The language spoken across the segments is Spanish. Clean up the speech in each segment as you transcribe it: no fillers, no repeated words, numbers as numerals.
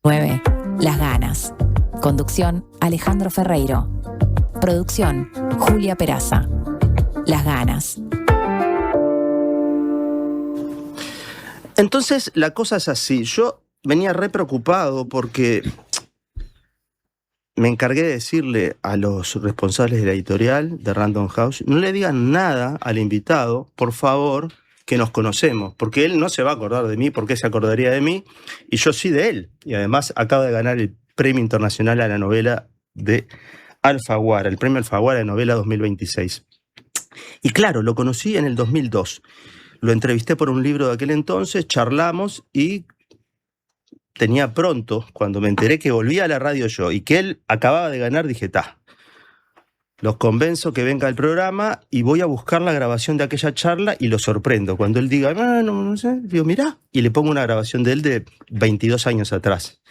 9. Las ganas. Conducción, Alejandro Ferreiro. Producción, Julia Peraza. Las ganas. Entonces la cosa es así. Yo venía re preocupado porque me encargué de decirle a los responsables de la editorial de Random House, no le digan nada al invitado, por favor, que nos conocemos, porque él no se va a acordar de mí, porque se acordaría de mí, y yo sí de él. Y además acaba de ganar el Premio Internacional a la Novela de Alfaguara, el Premio Alfaguara de Novela 2026. Y claro, lo conocí en el 2002. Lo entrevisté por un libro de aquel entonces, charlamos y tenía pronto, cuando me enteré que volvía a la radio yo y que él acababa de ganar, dije, los convenzo que venga al programa y voy a buscar la grabación de aquella charla y lo sorprendo. Cuando él diga, no sé, digo, mirá, y le pongo una grabación de él de 22 años atrás.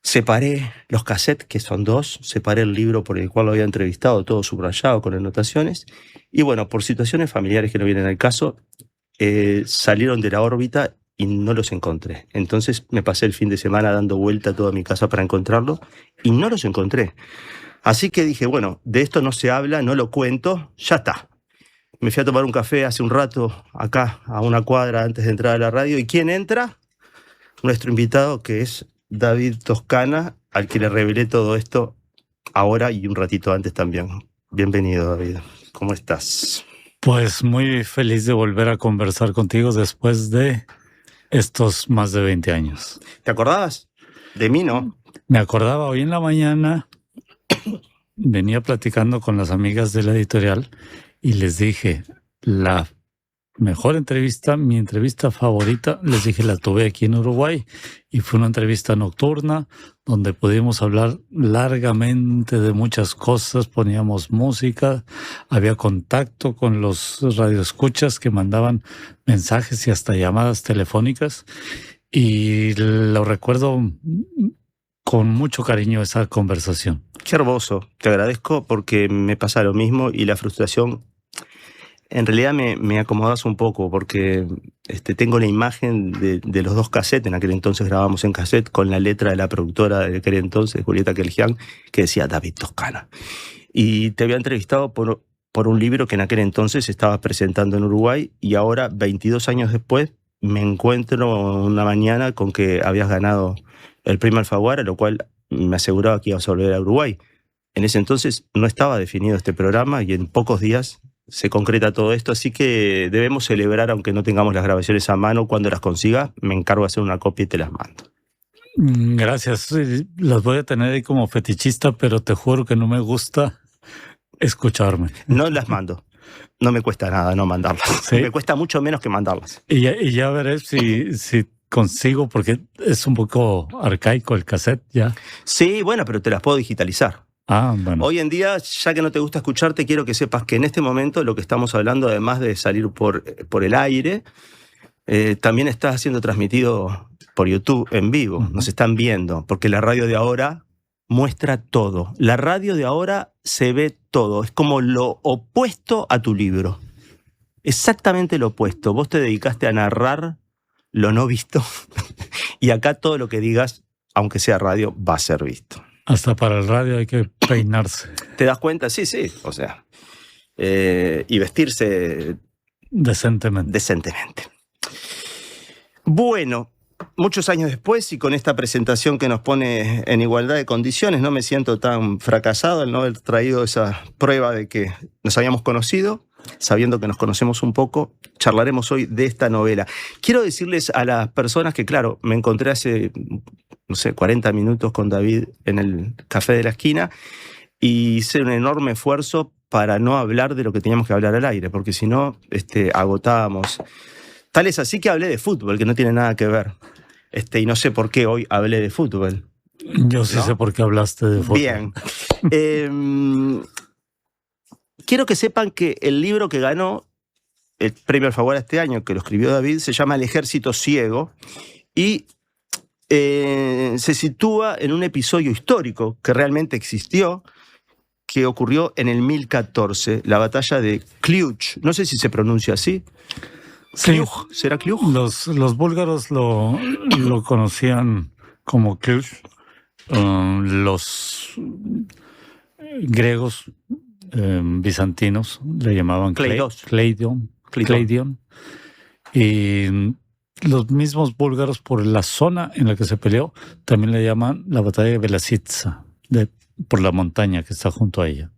Separé los cassettes, que son 2, separé el libro por el cual lo había entrevistado, todo subrayado con anotaciones, y bueno, por situaciones familiares que no vienen al caso, salieron de la órbita y no los encontré. Entonces me pasé el fin de semana dando vuelta a toda mi casa para encontrarlo y no los encontré. Así que dije, bueno, de esto no se habla, no lo cuento, ya está. Me fui a tomar un café hace un rato acá, a una cuadra antes de entrar a la radio. ¿Y quién entra? Nuestro invitado, que es David Toscana, al que le revelé todo esto ahora y un ratito antes también. Bienvenido, David. ¿Cómo estás? Pues muy feliz de volver a conversar contigo después de estos más de 20 años. ¿Te acordabas? De mí, ¿no? Me acordaba hoy en la mañana, venía platicando con las amigas de la editorial y les dije, la mejor entrevista, mi entrevista favorita, les dije, la tuve aquí en Uruguay y fue una entrevista nocturna donde pudimos hablar largamente de muchas cosas, poníamos música, había contacto con los radioescuchas que mandaban mensajes y hasta llamadas telefónicas y lo recuerdo con mucho cariño esa conversación. Qué hermoso, te agradezco porque me pasa lo mismo y la frustración. En realidad me acomodas un poco porque tengo la imagen de los 2 cassettes, en aquel entonces grabamos en cassette, con la letra de la productora de aquel entonces, Julieta Keljian, que decía David Toscana. Y te había entrevistado por un libro que en aquel entonces estabas presentando en Uruguay y ahora, 22 años después, me encuentro una mañana con que habías ganado el Premio Alfaguara, lo cual me aseguraba que ibas a volver a Uruguay. En ese entonces no estaba definido este programa y en pocos días se concreta todo esto, así que debemos celebrar, aunque no tengamos las grabaciones a mano. Cuando las consiga, me encargo de hacer una copia y te las mando. Gracias. Las voy a tener ahí como fetichista, pero te juro que no me gusta escucharme. No las mando. No me cuesta nada no mandarlas. ¿Sí? Me cuesta mucho menos que mandarlas. Y ya veré si consigo, porque es un poco arcaico el cassette ya. Sí, bueno, pero te las puedo digitalizar. Bueno. Hoy en día, ya que no te gusta escucharte, quiero que sepas que en este momento lo que estamos hablando, además de salir por el aire, también está siendo transmitido por YouTube en vivo. Uh-huh. Nos están viendo, porque la radio de ahora muestra todo. La radio de ahora se ve todo. Es como lo opuesto a tu libro. Exactamente lo opuesto. Vos te dedicaste a narrar lo no visto y acá todo lo que digas, aunque sea radio, va a ser visto. Hasta para el radio hay que peinarse. ¿Te das cuenta? Sí, o sea, y vestirse decentemente. Bueno, muchos años después y con esta presentación que nos pone en igualdad de condiciones, no me siento tan fracasado al no haber traído esa prueba de que nos habíamos conocido, sabiendo que nos conocemos un poco. Charlaremos hoy de esta novela. Quiero decirles a las personas que, claro, me encontré hace, 40 minutos con David en el café de la esquina y hice un enorme esfuerzo para no hablar de lo que teníamos que hablar al aire, porque si no, agotábamos. Tal es así que hablé de fútbol, que no tiene nada que ver. Y no sé por qué hoy hablé de fútbol. Yo sí sé por qué hablaste de fútbol. Bien. Quiero que sepan que el libro que ganó el Premio Alfaguara este año, que lo escribió David, se llama El Ejército Ciego y se sitúa en un episodio histórico que realmente existió, que ocurrió en el 1014, la batalla de Cluj. No sé si se pronuncia así. Sí. ¿Cluj? ¿Será Cluj? Los búlgaros lo conocían como Cluj, los griegos bizantinos le llamaban Kleidion, y los mismos búlgaros, por la zona en la que se peleó, también le llaman la batalla de Belazitsa, por la montaña que está junto a ella.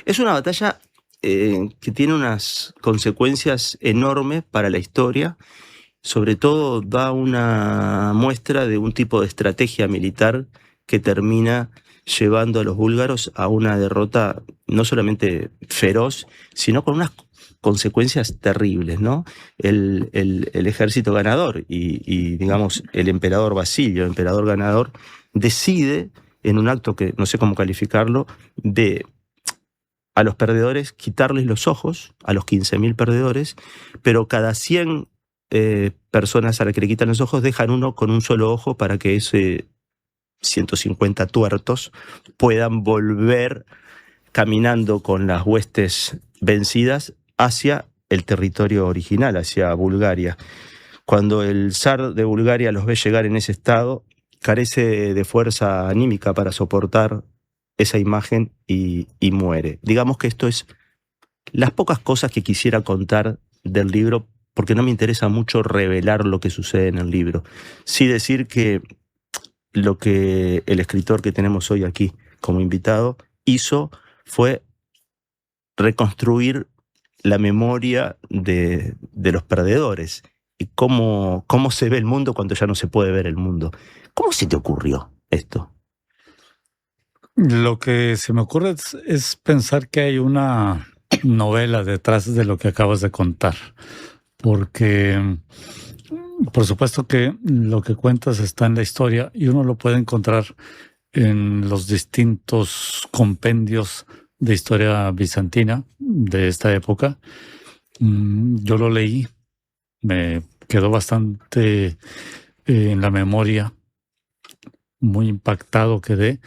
Es una batalla que tiene unas consecuencias enormes para la historia. Sobre todo da una muestra de un tipo de estrategia militar que termina llevando a los búlgaros a una derrota no solamente feroz, sino con unas consecuencias terribles, ¿no? El ejército ganador y digamos, el emperador Basilio, el emperador ganador, decide, en un acto que no sé cómo calificarlo, de a los perdedores quitarles los ojos, a los 15.000 perdedores, pero cada 100 personas a las que le quitan los ojos dejan uno con un solo ojo para que ese 150 tuertos puedan volver caminando con las huestes vencidas hacia el territorio original, hacia Bulgaria. Cuando el zar de Bulgaria los ve llegar en ese estado, carece de fuerza anímica para soportar esa imagen y muere. Digamos que esto es las pocas cosas que quisiera contar del libro, porque no me interesa mucho revelar lo que sucede en el libro. Sí decir que lo que el escritor que tenemos hoy aquí como invitado hizo fue reconstruir la memoria de los perdedores y cómo se ve el mundo cuando ya no se puede ver el mundo. ¿Cómo se te ocurrió esto? Lo que se me ocurre es pensar que hay una novela detrás de lo que acabas de contar, porque por supuesto que lo que cuentas está en la historia y uno lo puede encontrar en los distintos compendios de historia bizantina de esta época. Yo lo leí, me quedó bastante en la memoria, muy impactado quedé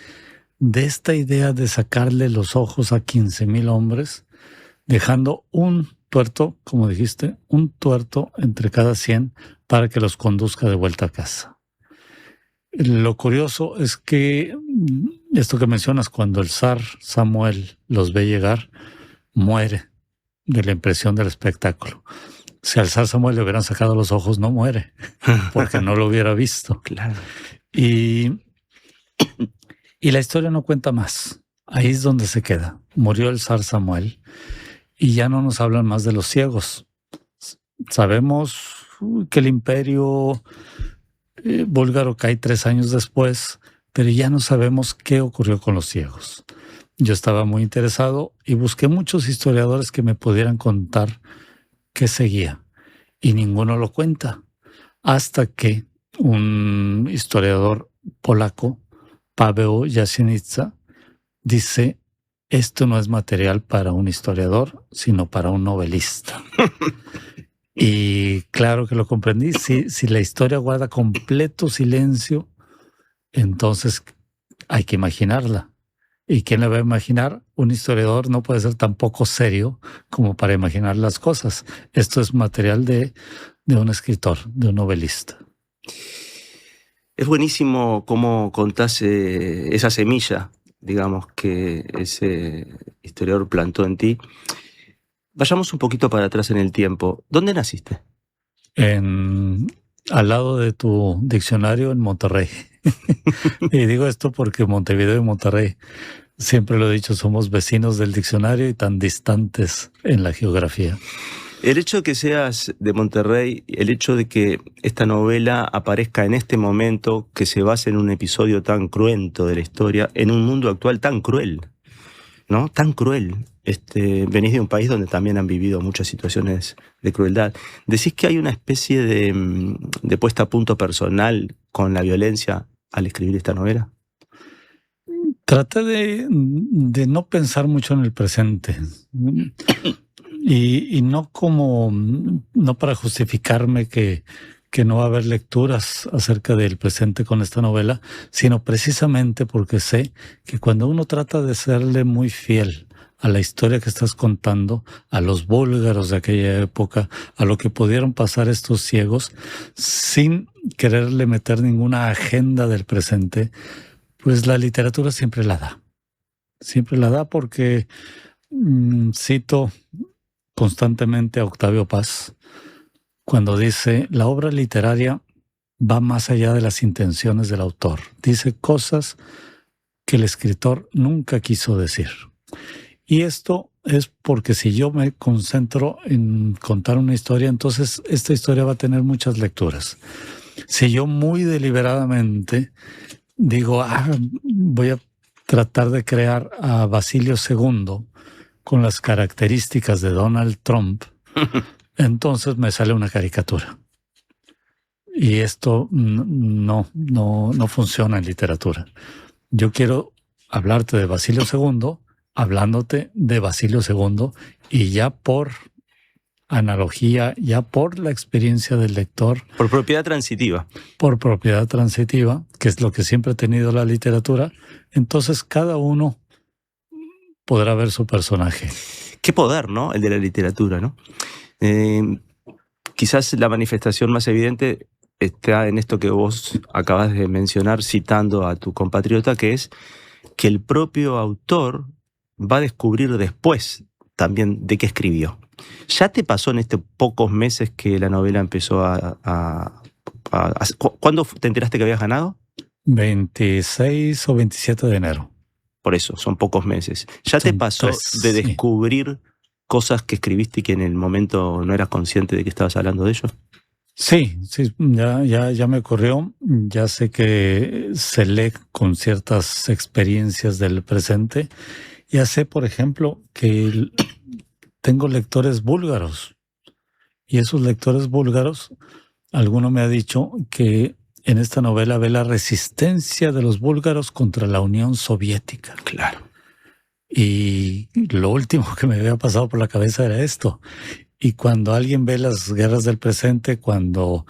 de esta idea de sacarle los ojos a 15.000 hombres, dejando un tuerto, como dijiste, un tuerto entre cada 100 para que los conduzca de vuelta a casa. Lo curioso es que esto que mencionas, cuando el zar Samuel los ve llegar, muere de la impresión del espectáculo. Si al zar Samuel le hubieran sacado los ojos, no muere, porque no lo hubiera visto. Claro. Y la historia no cuenta más. Ahí es donde se queda. Murió el zar Samuel y ya no nos hablan más de los ciegos. Sabemos que el imperio búlgaro cae 3 años después, pero ya no sabemos qué ocurrió con los ciegos. Yo estaba muy interesado y busqué muchos historiadores que me pudieran contar qué seguía y ninguno lo cuenta, hasta que un historiador polaco, Paweł Jasiennicza, dice: esto no es material para un historiador, sino para un novelista. Y claro que lo comprendí. Si la historia guarda completo silencio, entonces hay que imaginarla. ¿Y quién la va a imaginar? Un historiador no puede ser tan poco serio como para imaginar las cosas. Esto es material de un escritor, de un novelista. Es buenísimo cómo contás esa semilla, digamos, que ese historiador plantó en ti. Vayamos un poquito para atrás en el tiempo. ¿Dónde naciste? Al lado de tu diccionario en Monterrey. Y digo esto porque Montevideo y Monterrey, siempre lo he dicho, somos vecinos del diccionario y tan distantes en la geografía. El hecho de que seas de Monterrey, el hecho de que esta novela aparezca en este momento, que se base en un episodio tan cruento de la historia, en un mundo actual tan cruel, ¿no? Tan cruel. Venís de un país donde también han vivido muchas situaciones de crueldad. ¿Decís que hay una especie de puesta a punto personal con la violencia al escribir esta novela? Traté de no pensar mucho en el presente. Y no para justificarme que no va a haber lecturas acerca del presente con esta novela, sino precisamente porque sé que cuando uno trata de serle muy fiel a la historia que estás contando, a los búlgaros de aquella época, a lo que pudieron pasar estos ciegos, sin quererle meter ninguna agenda del presente, pues la literatura siempre la da. Siempre la da porque cito constantemente a Octavio Paz cuando dice: la obra literaria va más allá de las intenciones del autor. Dice cosas que el escritor nunca quiso decir. Y esto es porque si yo me concentro en contar una historia, entonces esta historia va a tener muchas lecturas. Si yo muy deliberadamente digo, voy a tratar de crear a Basilio II con las características de Donald Trump, entonces me sale una caricatura. Y esto no funciona en literatura. Yo quiero hablarte de Basilio II, hablándote de Basilio II, y ya por analogía, ya por la experiencia del lector. Por propiedad transitiva. Por propiedad transitiva, que es lo que siempre ha tenido la literatura. Entonces cada uno podrá ver su personaje. Qué poder, ¿no? El de la literatura, ¿no? Quizás la manifestación más evidente está en esto que vos acabas de mencionar citando a tu compatriota, que es que el propio autor va a descubrir después también de qué escribió. ¿Ya te pasó en estos pocos meses que la novela empezó ¿Cuándo te enteraste que habías ganado? 26 o 27 de enero. Por eso, son pocos meses. ¿Ya te pasó de descubrir cosas que escribiste y que en el momento no eras consciente de que estabas hablando de ello? Sí, ya me ocurrió. Ya sé que se lee con ciertas experiencias del presente. Ya sé, por ejemplo, que tengo lectores búlgaros. Y esos lectores búlgaros, alguno me ha dicho que en esta novela ve la resistencia de los búlgaros contra la Unión Soviética. Claro. Y lo último que me había pasado por la cabeza era esto. Y cuando alguien ve las guerras del presente, cuando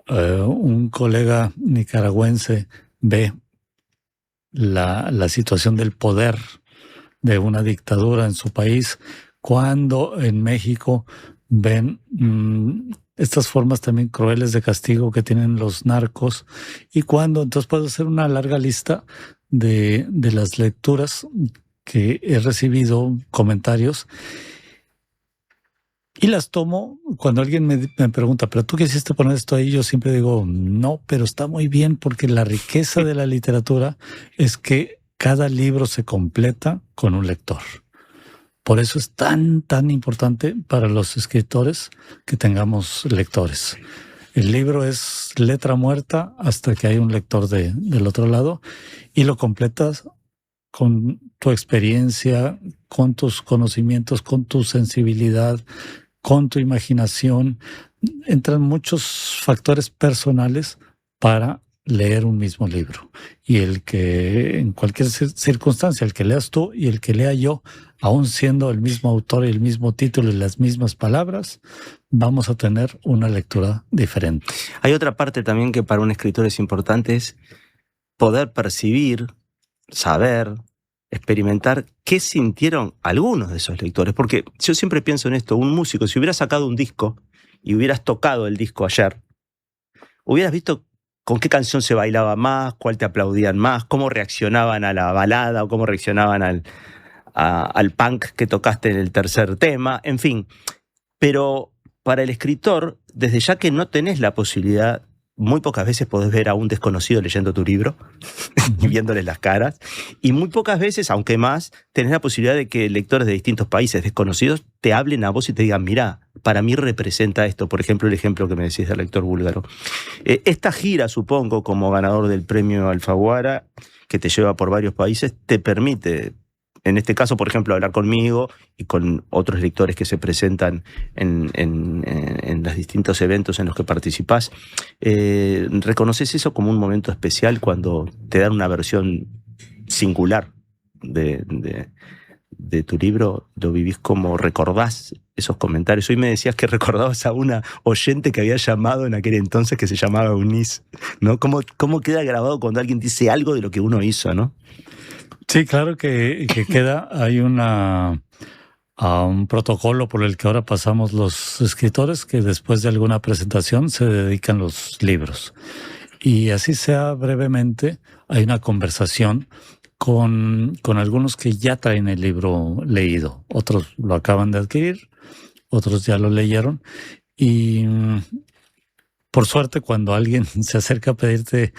un colega nicaragüense ve la situación del poder de una dictadura en su país, cuando en México ven estas formas también crueles de castigo que tienen los narcos, y cuando, entonces puedo hacer una larga lista de las lecturas que he recibido, comentarios, y las tomo cuando alguien me pregunta, ¿pero tú quisiste poner esto ahí? Yo siempre digo, no, pero está muy bien, porque la riqueza de la literatura es que cada libro se completa con un lector. Por eso es tan importante para los escritores que tengamos lectores. El libro es letra muerta hasta que hay un lector del otro lado, y lo completas con tu experiencia, con tus conocimientos, con tu sensibilidad, con tu imaginación. Entran muchos factores personales para leer un mismo libro. Y el que, en cualquier circunstancia, el que leas tú y el que lea yo, aún siendo el mismo autor y el mismo título y las mismas palabras, vamos a tener una lectura diferente. Hay otra parte también que para un escritor es importante, es poder percibir, saber, experimentar qué sintieron algunos de esos lectores. Porque yo siempre pienso en esto, un músico, si hubieras sacado un disco y hubieras tocado el disco ayer, hubieras visto con qué canción se bailaba más, cuál te aplaudían más, cómo reaccionaban a la balada o cómo reaccionaban al punk que tocaste en el tercer tema, en fin. Pero para el escritor, desde ya que no tenés la posibilidad, muy pocas veces podés ver a un desconocido leyendo tu libro y viéndoles las caras, y muy pocas veces, aunque más, tenés la posibilidad de que lectores de distintos países desconocidos te hablen a vos y te digan, mirá, para mí representa esto. Por ejemplo, el ejemplo que me decís del lector búlgaro. Esta gira, supongo, como ganador del premio Alfaguara, que te lleva por varios países, te permite, en este caso, por ejemplo, hablar conmigo y con otros lectores que se presentan en los distintos eventos en los que participás. ¿Reconoces eso como un momento especial cuando te dan una versión singular de tu libro? ¿Lo vivís como recordás esos comentarios? Hoy me decías que recordabas a una oyente que había llamado en aquel entonces que se llamaba Eunice, ¿no? ¿Cómo queda grabado cuando alguien dice algo de lo que uno hizo, ¿no? Sí, claro que queda. Hay una a un protocolo por el que ahora pasamos los escritores, que después de alguna presentación se dedican los libros. Y así sea brevemente, hay una conversación con algunos que ya traen el libro leído. Otros lo acaban de adquirir, otros ya lo leyeron. Y por suerte, cuando alguien se acerca a pedirte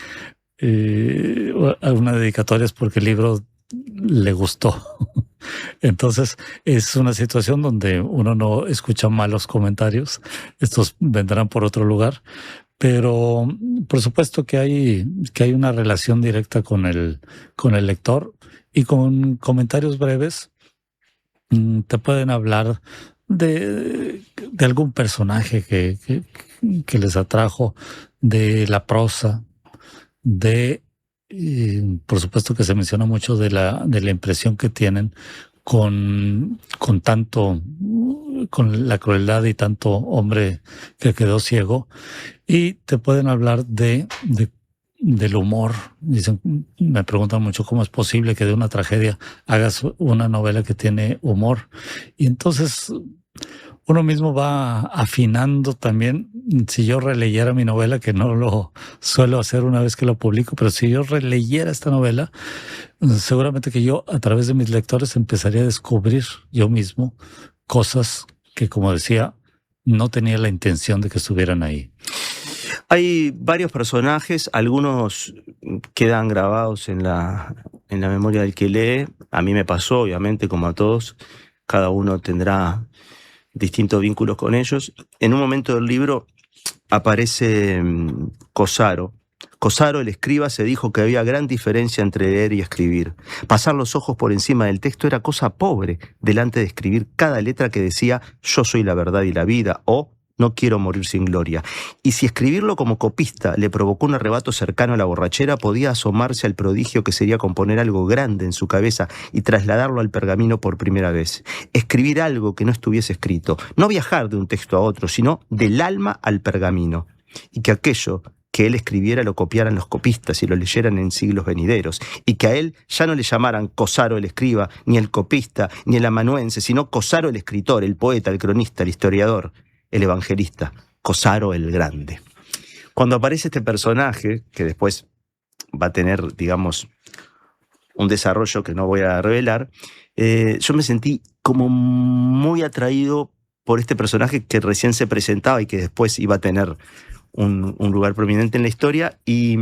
alguna dedicatoria es porque el libro le gustó. Entonces es una situación donde uno no escucha malos comentarios. Estos vendrán por otro lugar. Pero por supuesto que hay una relación directa con el lector, y con comentarios breves te pueden hablar de algún personaje que les atrajo, de la prosa, por supuesto que se menciona mucho de la impresión que tienen con la crueldad y tanto hombre que quedó ciego. Y te pueden hablar del humor. Me preguntan mucho cómo es posible que de una tragedia hagas una novela que tiene humor. Y entonces uno mismo va afinando también. Si yo releyera mi novela, que no lo suelo hacer una vez que lo publico, pero si yo releyera esta novela, seguramente que yo, a través de mis lectores, empezaría a descubrir yo mismo cosas que, como decía, no tenía la intención de que estuvieran ahí. Hay varios personajes, algunos quedan grabados en la memoria del que lee. A mí me pasó, obviamente, como a todos. Cada uno tendrá distintos vínculos con ellos. En un momento del libro aparece Cosaro. Cosaro, el escriba, se dijo que había gran diferencia entre leer y escribir. Pasar los ojos por encima del texto era cosa pobre delante de escribir cada letra que decía «Yo soy la verdad y la vida» o «No quiero morir sin gloria». Y si escribirlo como copista le provocó un arrebato cercano a la borrachera, podía asomarse al prodigio que sería componer algo grande en su cabeza y trasladarlo al pergamino por primera vez. Escribir algo que no estuviese escrito. No viajar de un texto a otro, sino del alma al pergamino. Y que aquello que él escribiera lo copiaran los copistas y lo leyeran en siglos venideros, y que a él ya no le llamaran Cosaro el escriba, ni el copista, ni el amanuense, sino Cosaro el escritor, el poeta, el cronista, el historiador, el evangelista, Cosaro el grande. Cuando aparece este personaje, que después va a tener, digamos, un desarrollo que no voy a revelar, yo me sentí como muy atraído por este personaje que recién se presentaba y que después iba a tener un lugar prominente en la historia, y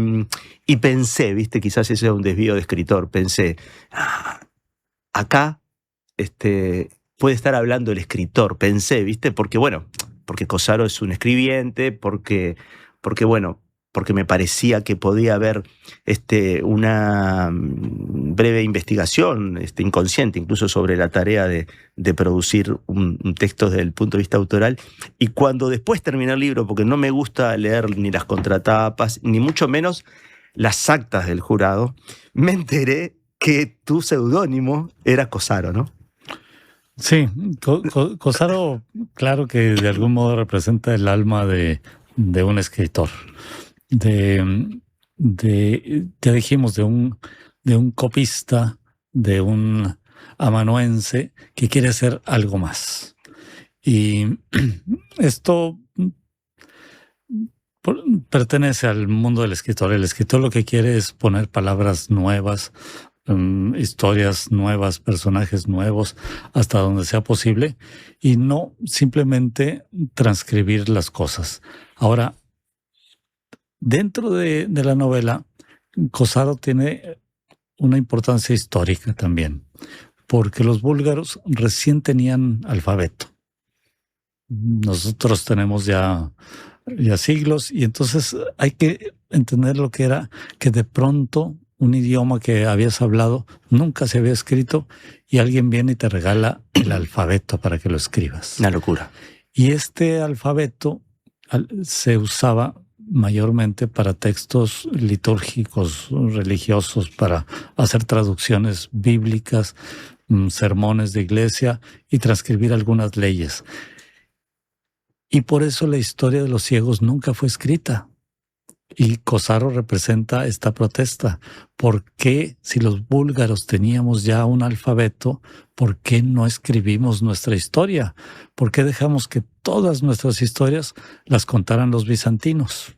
pensé, ¿viste? Quizás ese es un desvío de escritor, pensé, acá puede estar hablando el escritor, pensé, ¿viste? Porque Cosaro es un escribiente, porque me parecía que podía haber una breve investigación inconsciente, incluso sobre la tarea de producir un texto desde el punto de vista autoral. Y cuando después terminé el libro, porque no me gusta leer ni las contratapas, ni mucho menos las actas del jurado, me enteré que tu seudónimo era Cosaro, ¿no? Sí, Cosaro, claro que de algún modo representa el alma de un escritor. Ya dijimos, de un copista, de un amanuense que quiere hacer algo más. Y esto pertenece al mundo del escritor. El escritor lo que quiere es poner palabras nuevas, historias nuevas, personajes nuevos, hasta donde sea posible, y no simplemente transcribir las cosas. Ahora, dentro de la novela, Cosaro tiene una importancia histórica también, porque los búlgaros recién tenían alfabeto. Nosotros tenemos ya siglos, y entonces hay que entender lo que era que de pronto un idioma que habías hablado nunca se había escrito, y alguien viene y te regala el alfabeto para que lo escribas. Una locura. Y este alfabeto se usaba mayormente para textos litúrgicos, religiosos, para hacer traducciones bíblicas, sermones de iglesia y transcribir algunas leyes. Y por eso la historia de los ciegos nunca fue escrita. Y Kosaro representa esta protesta. ¿Por qué, si los búlgaros teníamos ya un alfabeto, por qué no escribimos nuestra historia? ¿Por qué dejamos que todas nuestras historias las contaran los bizantinos?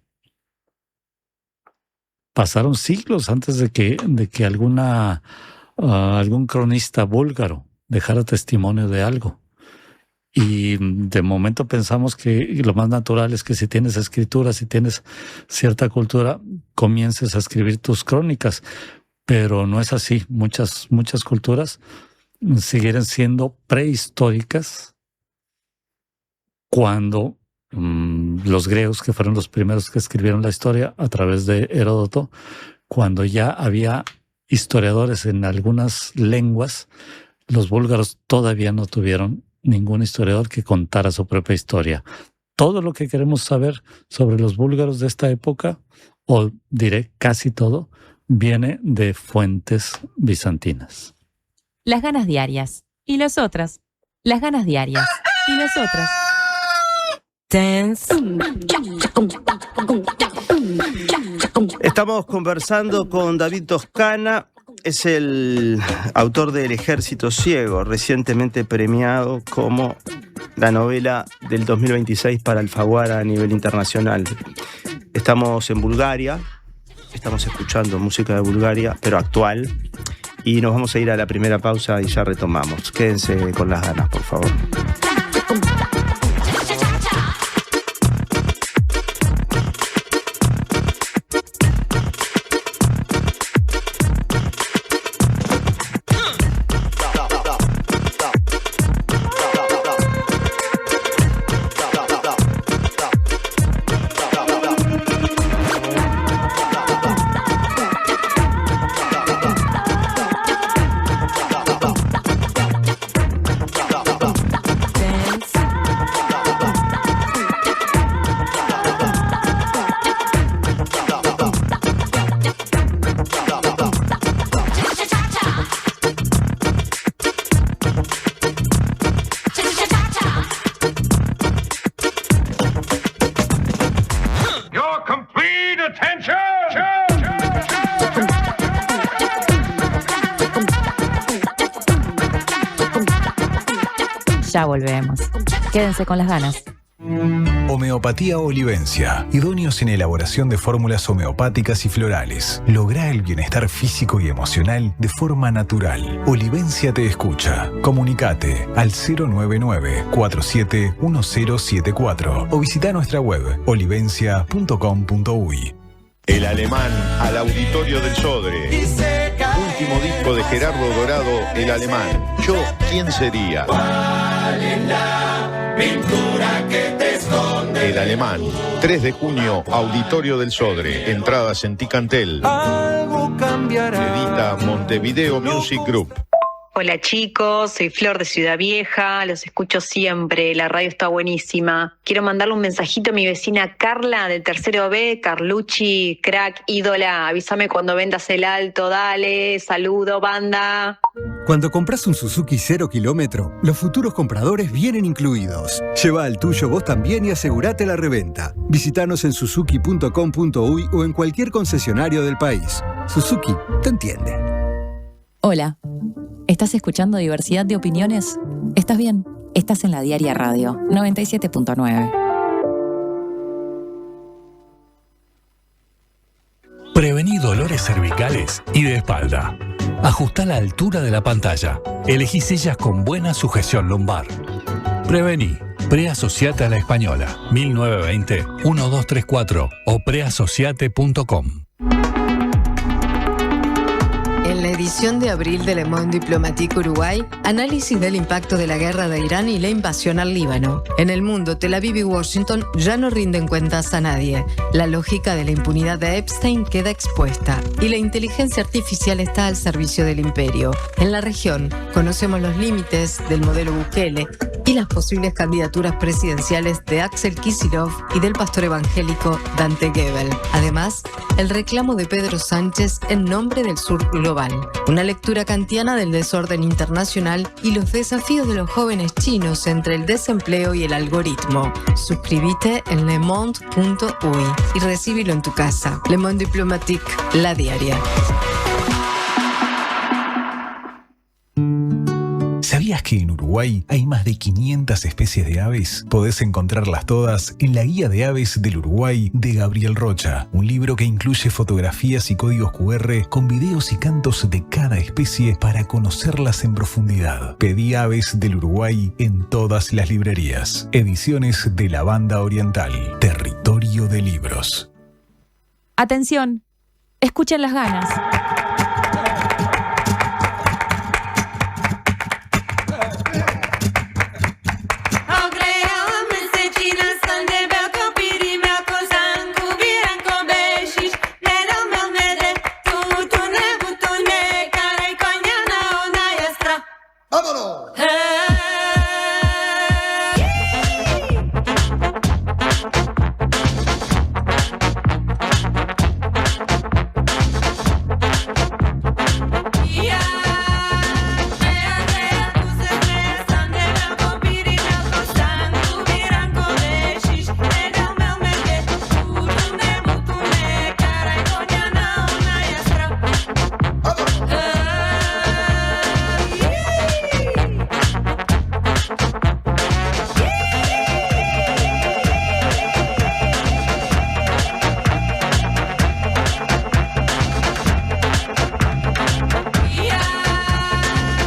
Pasaron siglos antes de que algún cronista búlgaro dejara testimonio de algo. Y de momento pensamos que lo más natural es que si tienes escritura, si tienes cierta cultura, comiences a escribir tus crónicas. Pero no es así. Muchas culturas siguen siendo prehistóricas cuando los griegos, que fueron los primeros que escribieron la historia a través de Heródoto, cuando ya había historiadores en algunas lenguas, los búlgaros todavía no tuvieron ningún historiador que contara su propia historia. Todo lo que queremos saber sobre los búlgaros de esta época, o diré casi todo, viene de fuentes bizantinas. Las ganas diarias. Y las otras. Las ganas diarias. Y las otras. Dance. Estamos conversando con David Toscana. Es el autor de El Ejército Ciego, recientemente premiado como la novela del 2026 para Alfaguara a nivel internacional. Estamos en Bulgaria, estamos escuchando música de Bulgaria, pero actual, y nos vamos a ir a la primera pausa y ya retomamos. Quédense con las ganas, por favor. Ya volvemos. Quédense con las ganas. Homeopatía Olivencia. Idóneos en elaboración de fórmulas homeopáticas y florales. Logra el bienestar físico y emocional de forma natural. Olivencia te escucha. Comunicate al 099-471074 o visita nuestra web olivencia.com.uy. El Alemán al Auditorio del Sodre. Último disco de Gerardo Dorado, El Alemán. Yo, ¿quién sería? ¿Cuál es la pintura que te esconde? El Alemán, 3 de junio, Auditorio del Sodre. Entradas en Ticantel. Algo cambiará. Edita Montevideo Music Group. Hola chicos, soy Flor de Ciudad Vieja, los escucho siempre, la radio está buenísima. Quiero mandarle un mensajito a mi vecina Carla de Tercero B, Carlucci, crack, ídola, avísame cuando vendas el alto, dale, saludo, banda. Cuando compras un Suzuki 0 kilómetro, los futuros compradores vienen incluidos. Lleva el tuyo vos también y asegurate la reventa. Visítanos en suzuki.com.uy o en cualquier concesionario del país. Suzuki te entiende. Hola. ¿Estás escuchando Diversidad de Opiniones? ¿Estás bien? Estás en la Diaria Radio 97.9. Prevení dolores cervicales y de espalda. Ajustá la altura de la pantalla. Elegí sillas con buena sujeción lumbar. Prevení. Preasociate a la Española. 1920-1234 o preasociate.com. En la edición de abril de Le Monde Diplomatique Uruguay, análisis del impacto de la guerra de Irán y la invasión al Líbano. En el mundo, Tel Aviv y Washington ya no rinden cuentas a nadie. La lógica de la impunidad de Epstein queda expuesta y la inteligencia artificial está al servicio del imperio. En la región, conocemos los límites del modelo Bukele y las posibles candidaturas presidenciales de Axel Kicillof y del pastor evangélico Dante Gebel. Además, el reclamo de Pedro Sánchez en nombre del sur global, una lectura kantiana del desorden internacional y los desafíos de los jóvenes chinos entre el desempleo y el algoritmo. Suscríbete en lemonde.uy y recíbelo en tu casa. Le Monde Diplomatique, la diaria. ¿Sabías que en Uruguay hay más de 500 especies de aves? Podés encontrarlas todas en la Guía de Aves del Uruguay de Gabriel Rocha, un libro que incluye fotografías y códigos QR con videos y cantos de cada especie para conocerlas en profundidad. Pedí Aves del Uruguay en todas las librerías. Ediciones de la Banda Oriental, Territorio de Libros. Atención, escuchen las ganas.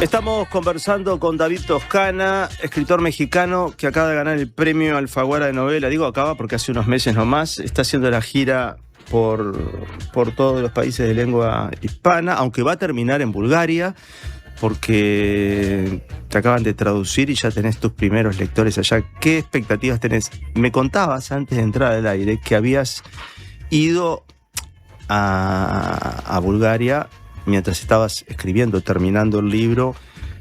Estamos conversando con David Toscana, escritor mexicano que acaba de ganar el premio Alfaguara de novela. Digo acaba porque hace unos meses nomás. Está haciendo la gira por todos los países de lengua hispana, aunque va a terminar en Bulgaria, porque te acaban de traducir y ya tenés tus primeros lectores allá. ¿Qué expectativas tenés? Me contabas antes de entrar al aire que habías ido a Bulgaria mientras estabas escribiendo, terminando el libro,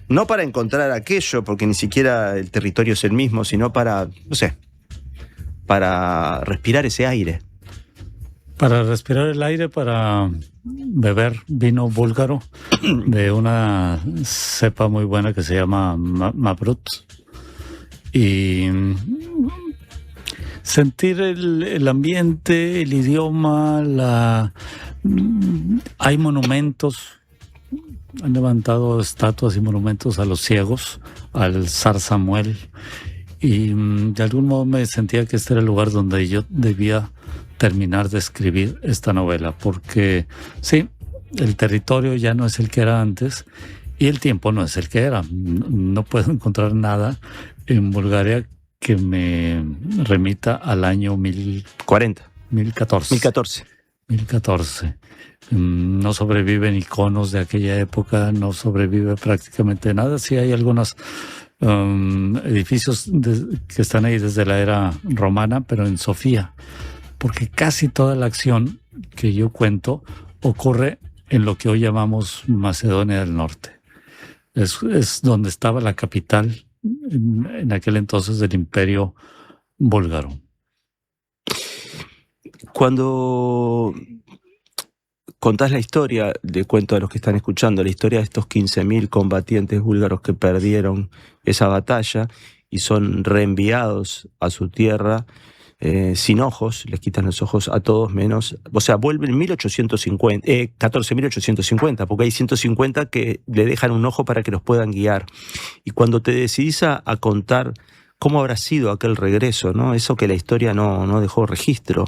no para encontrar aquello, porque ni siquiera el territorio es el mismo, sino para, no sé, para respirar ese aire. Para respirar el aire, para beber vino búlgaro de una cepa muy buena que se llama Mabrut. Y sentir el ambiente, el idioma, hay monumentos, han levantado estatuas y monumentos a los ciegos, al zar Samuel, y de algún modo me sentía que este era el lugar donde yo debía terminar de escribir esta novela, porque sí, el territorio ya no es el que era antes y el tiempo no es el que era. No puedo encontrar nada en Bulgaria que me remita al año 1014. No sobreviven iconos de aquella época, no sobrevive prácticamente nada. Sí hay algunos edificios que están ahí desde la era romana, pero en Sofía, porque casi toda la acción que yo cuento ocurre en lo que hoy llamamos Macedonia del Norte. Es donde estaba la capital en aquel entonces del Imperio Búlgaro. Cuando contás la historia, le cuento a los que están escuchando, la historia de estos 15.000 combatientes búlgaros que perdieron esa batalla y son reenviados a su tierra sin ojos, les quitan los ojos a todos menos, o sea, vuelven 14.850, porque hay 150 que le dejan un ojo para que los puedan guiar. Y cuando te decidís a contar cómo habrá sido aquel regreso, ¿no? Eso que la historia no dejó registro.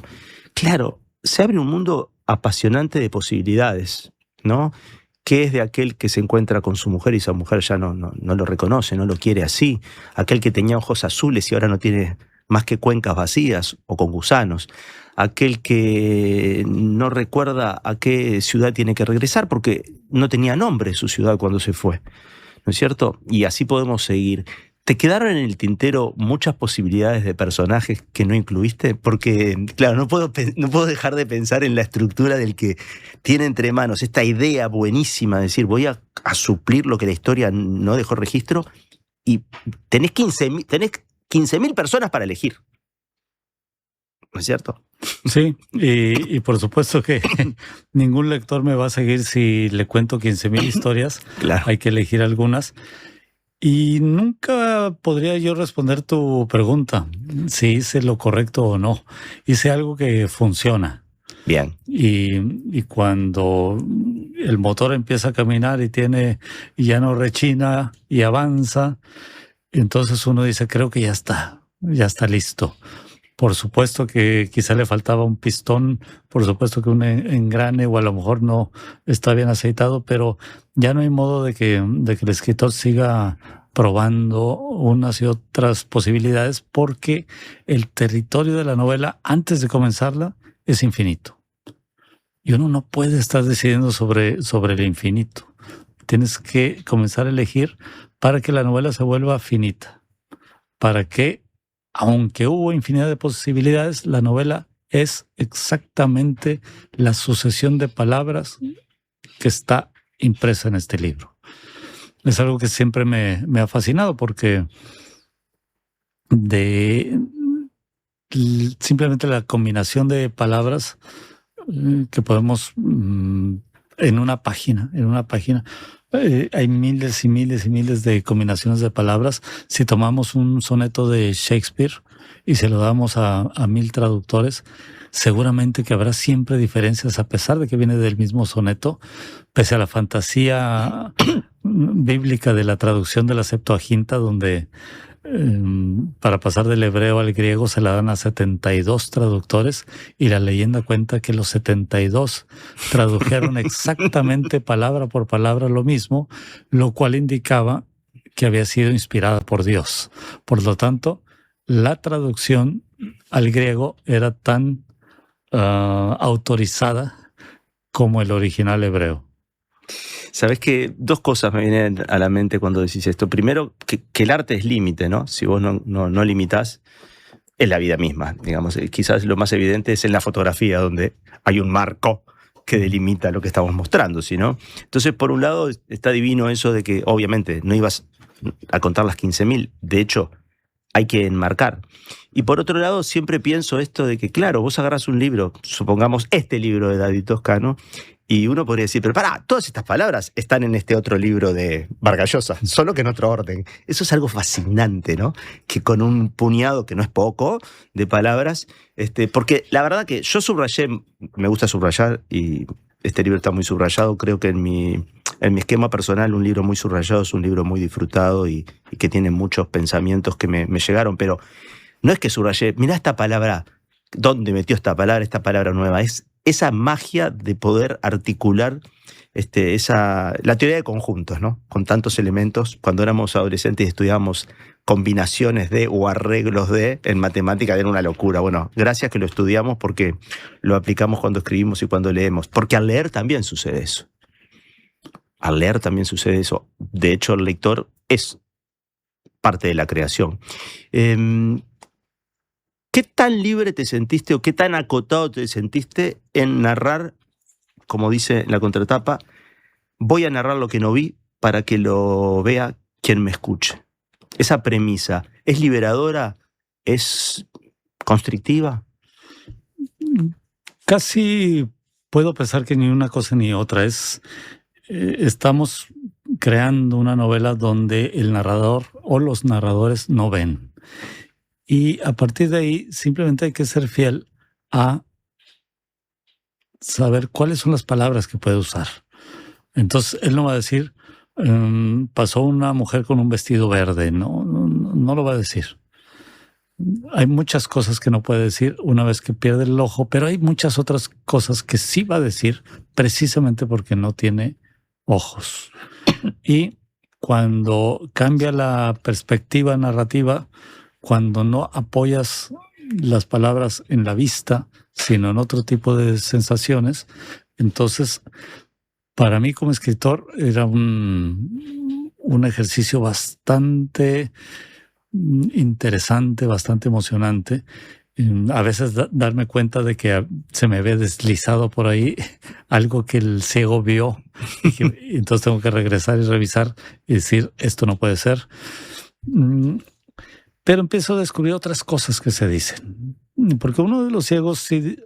Claro, se abre un mundo apasionante de posibilidades, ¿no? ¿Qué es de aquel que se encuentra con su mujer y su mujer ya no lo reconoce, no lo quiere así? Aquel que tenía ojos azules y ahora no tiene más que cuencas vacías o con gusanos. Aquel que no recuerda a qué ciudad tiene que regresar porque no tenía nombre su ciudad cuando se fue, ¿no es cierto? Y así podemos seguir. ¿Te quedaron en el tintero muchas posibilidades de personajes que no incluiste? Porque, claro, no puedo dejar de pensar en la estructura del que tiene entre manos esta idea buenísima de decir voy a suplir lo que la historia no dejó registro y tenés 15.000 personas para elegir. ¿No es cierto? Sí, y por supuesto que ningún lector me va a seguir si le cuento 15,000 historias. Claro. Hay que elegir algunas. Y nunca podría yo responder tu pregunta, si hice lo correcto o no. Hice algo que funciona. Bien. Y cuando el motor empieza a caminar y ya no rechina y avanza, entonces uno dice, creo que ya está listo. Por supuesto que quizá le faltaba un pistón, por supuesto que un engrane o a lo mejor no está bien aceitado, pero ya no hay modo de que el escritor siga probando unas y otras posibilidades, porque el territorio de la novela antes de comenzarla es infinito. Y uno no puede estar decidiendo sobre el infinito. Tienes que comenzar a elegir para que la novela se vuelva finita, para que, aunque hubo infinidad de posibilidades, la novela es exactamente la sucesión de palabras que está impresa en este libro. Es algo que siempre me ha fascinado, porque simplemente la combinación de palabras que podemos en una página, hay miles y miles y miles de combinaciones de palabras. Si tomamos un soneto de Shakespeare y se lo damos a 1,000 traductores, seguramente que habrá siempre diferencias, a pesar de que viene del mismo soneto, pese a la fantasía bíblica de la traducción de la Septuaginta, donde para pasar del hebreo al griego se la dan a 72 traductores, y la leyenda cuenta que los 72 tradujeron exactamente palabra por palabra lo mismo, lo cual indicaba que había sido inspirada por Dios. Por lo tanto, la traducción al griego era tan autorizada como el original hebreo. Sabes que 2 cosas me vienen a la mente cuando decís esto. Primero, que el arte es límite, ¿no? Si vos no limitás, es la vida misma, digamos. Quizás lo más evidente es en la fotografía, donde hay un marco que delimita lo que estamos mostrando, ¿sí, no? Entonces, por un lado, está divino eso de que, obviamente, no ibas a contar las 15.000. De hecho, hay que enmarcar. Y por otro lado, siempre pienso esto de que, claro, vos agarrás un libro, supongamos este libro de David Toscano, y uno podría decir, pero pará, todas estas palabras están en este otro libro de Vargas Llosa, solo que en otro orden. Eso es algo fascinante, ¿no? Que con un puñado, que no es poco, de palabras, porque la verdad que yo subrayé, me gusta subrayar, y este libro está muy subrayado. Creo que en mi esquema personal, un libro muy subrayado es un libro muy disfrutado y que tiene muchos pensamientos que me llegaron, pero no es que subrayé, mirá esta palabra, ¿dónde metió esta palabra nueva? Es esa magia de poder articular la teoría de conjuntos, ¿no? Con tantos elementos. Cuando éramos adolescentes y estudiábamos combinaciones de o arreglos de en matemática, era una locura. Bueno, gracias que lo estudiamos, porque lo aplicamos cuando escribimos y cuando leemos. Porque al leer también sucede eso. De hecho, el lector es parte de la creación. ¿Qué tan libre te sentiste o qué tan acotado te sentiste en narrar, como dice en la contratapa, voy a narrar lo que no vi para que lo vea quien me escuche? Esa premisa, ¿es liberadora? ¿Es constrictiva? Casi puedo pensar que ni una cosa ni otra. Estamos creando una novela donde el narrador o los narradores no ven. Y a partir de ahí simplemente hay que ser fiel a saber cuáles son las palabras que puede usar. Entonces él no va a decir, pasó una mujer con un vestido verde. No lo va a decir. Hay muchas cosas que no puede decir una vez que pierde el ojo, pero hay muchas otras cosas que sí va a decir, precisamente porque no tiene ojos. Y cuando cambia la perspectiva narrativa, cuando no apoyas las palabras en la vista, sino en otro tipo de sensaciones, entonces, para mí como escritor era un ejercicio bastante interesante, bastante emocionante. A veces darme cuenta de que se me ve deslizado por ahí algo que el ciego vio, y entonces tengo que regresar y revisar y decir, esto no puede ser. Pero empiezo a descubrir otras cosas que se dicen. Porque uno de los ciegos sí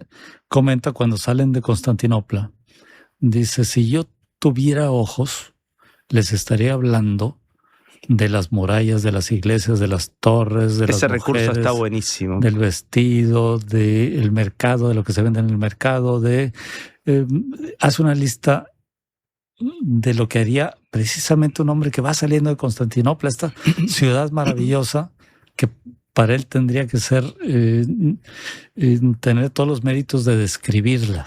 comenta cuando salen de Constantinopla, dice, si yo tuviera ojos, les estaría hablando de las murallas, de las iglesias, de las torres, de Ese las recurso mujeres, está buenísimo. del vestido, del mercado, de lo que se vende en el mercado, hace una lista de lo que haría precisamente un hombre que va saliendo de Constantinopla, esta ciudad maravillosa que para él tendría que ser tener todos los méritos de describirla.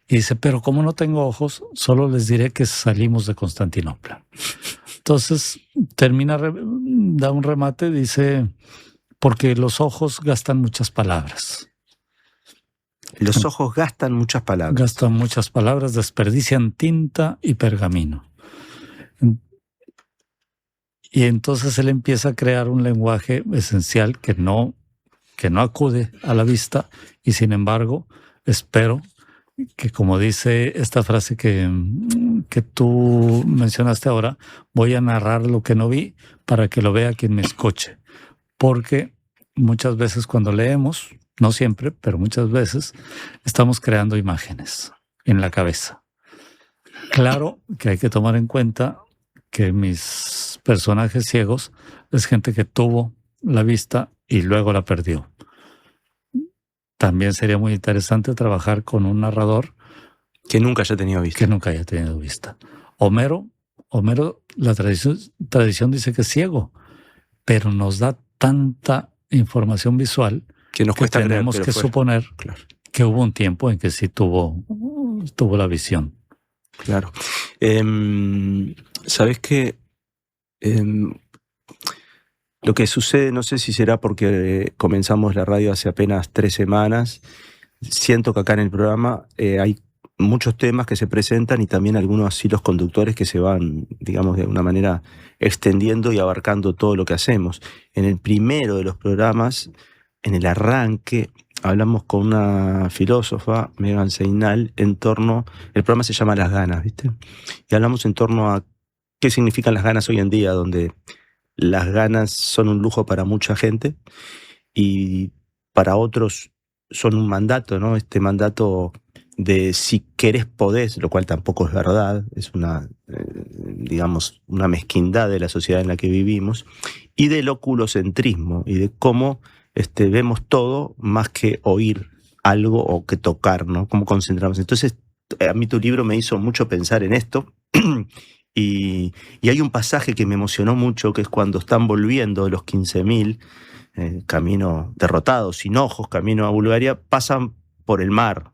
Y dice, pero como no tengo ojos, solo les diré que salimos de Constantinopla. Entonces da un remate, dice, porque los ojos gastan muchas palabras. Los ojos gastan muchas palabras. Gastan muchas palabras, desperdician tinta y pergamino. Y entonces él empieza a crear un lenguaje esencial que no acude a la vista, y sin embargo, espero que, como dice esta frase que tú mencionaste ahora, voy a narrar lo que no vi para que lo vea quien me escuche. Porque muchas veces cuando leemos, no siempre, pero muchas veces, estamos creando imágenes en la cabeza. Claro que hay que tomar en cuenta que mis personajes ciegos es gente que tuvo la vista y luego la perdió. También sería muy interesante trabajar con un narrador que nunca haya tenido vista. Homero, la tradición dice que es ciego, pero nos da tanta información visual que nos cuesta tenemos creer, que suponer que hubo un tiempo en que sí tuvo la visión. Claro. ¿Sabes qué? Lo que sucede, no sé si será porque comenzamos la radio hace apenas 3 semanas, siento que acá en el programa hay muchos temas que se presentan y también algunos hilos conductores que se van, digamos, de alguna manera extendiendo y abarcando todo lo que hacemos. En el primero de los programas, en el arranque, hablamos con una filósofa, Megan Seinal, el programa se llama Las Ganas, ¿viste? Y hablamos en torno a qué significan las ganas hoy en día, donde las ganas son un lujo para mucha gente y para otros son un mandato, ¿no? Este mandato de si querés podés, lo cual tampoco es verdad, es una mezquindad de la sociedad en la que vivimos, y del oculocentrismo y de cómo vemos todo más que oír algo o que tocar, ¿no? Cómo concentramos. Entonces, a mí tu libro me hizo mucho pensar en esto. Y hay un pasaje que me emocionó mucho, que es cuando están volviendo los 15.000, camino derrotados, sin ojos, camino a Bulgaria, pasan por el mar,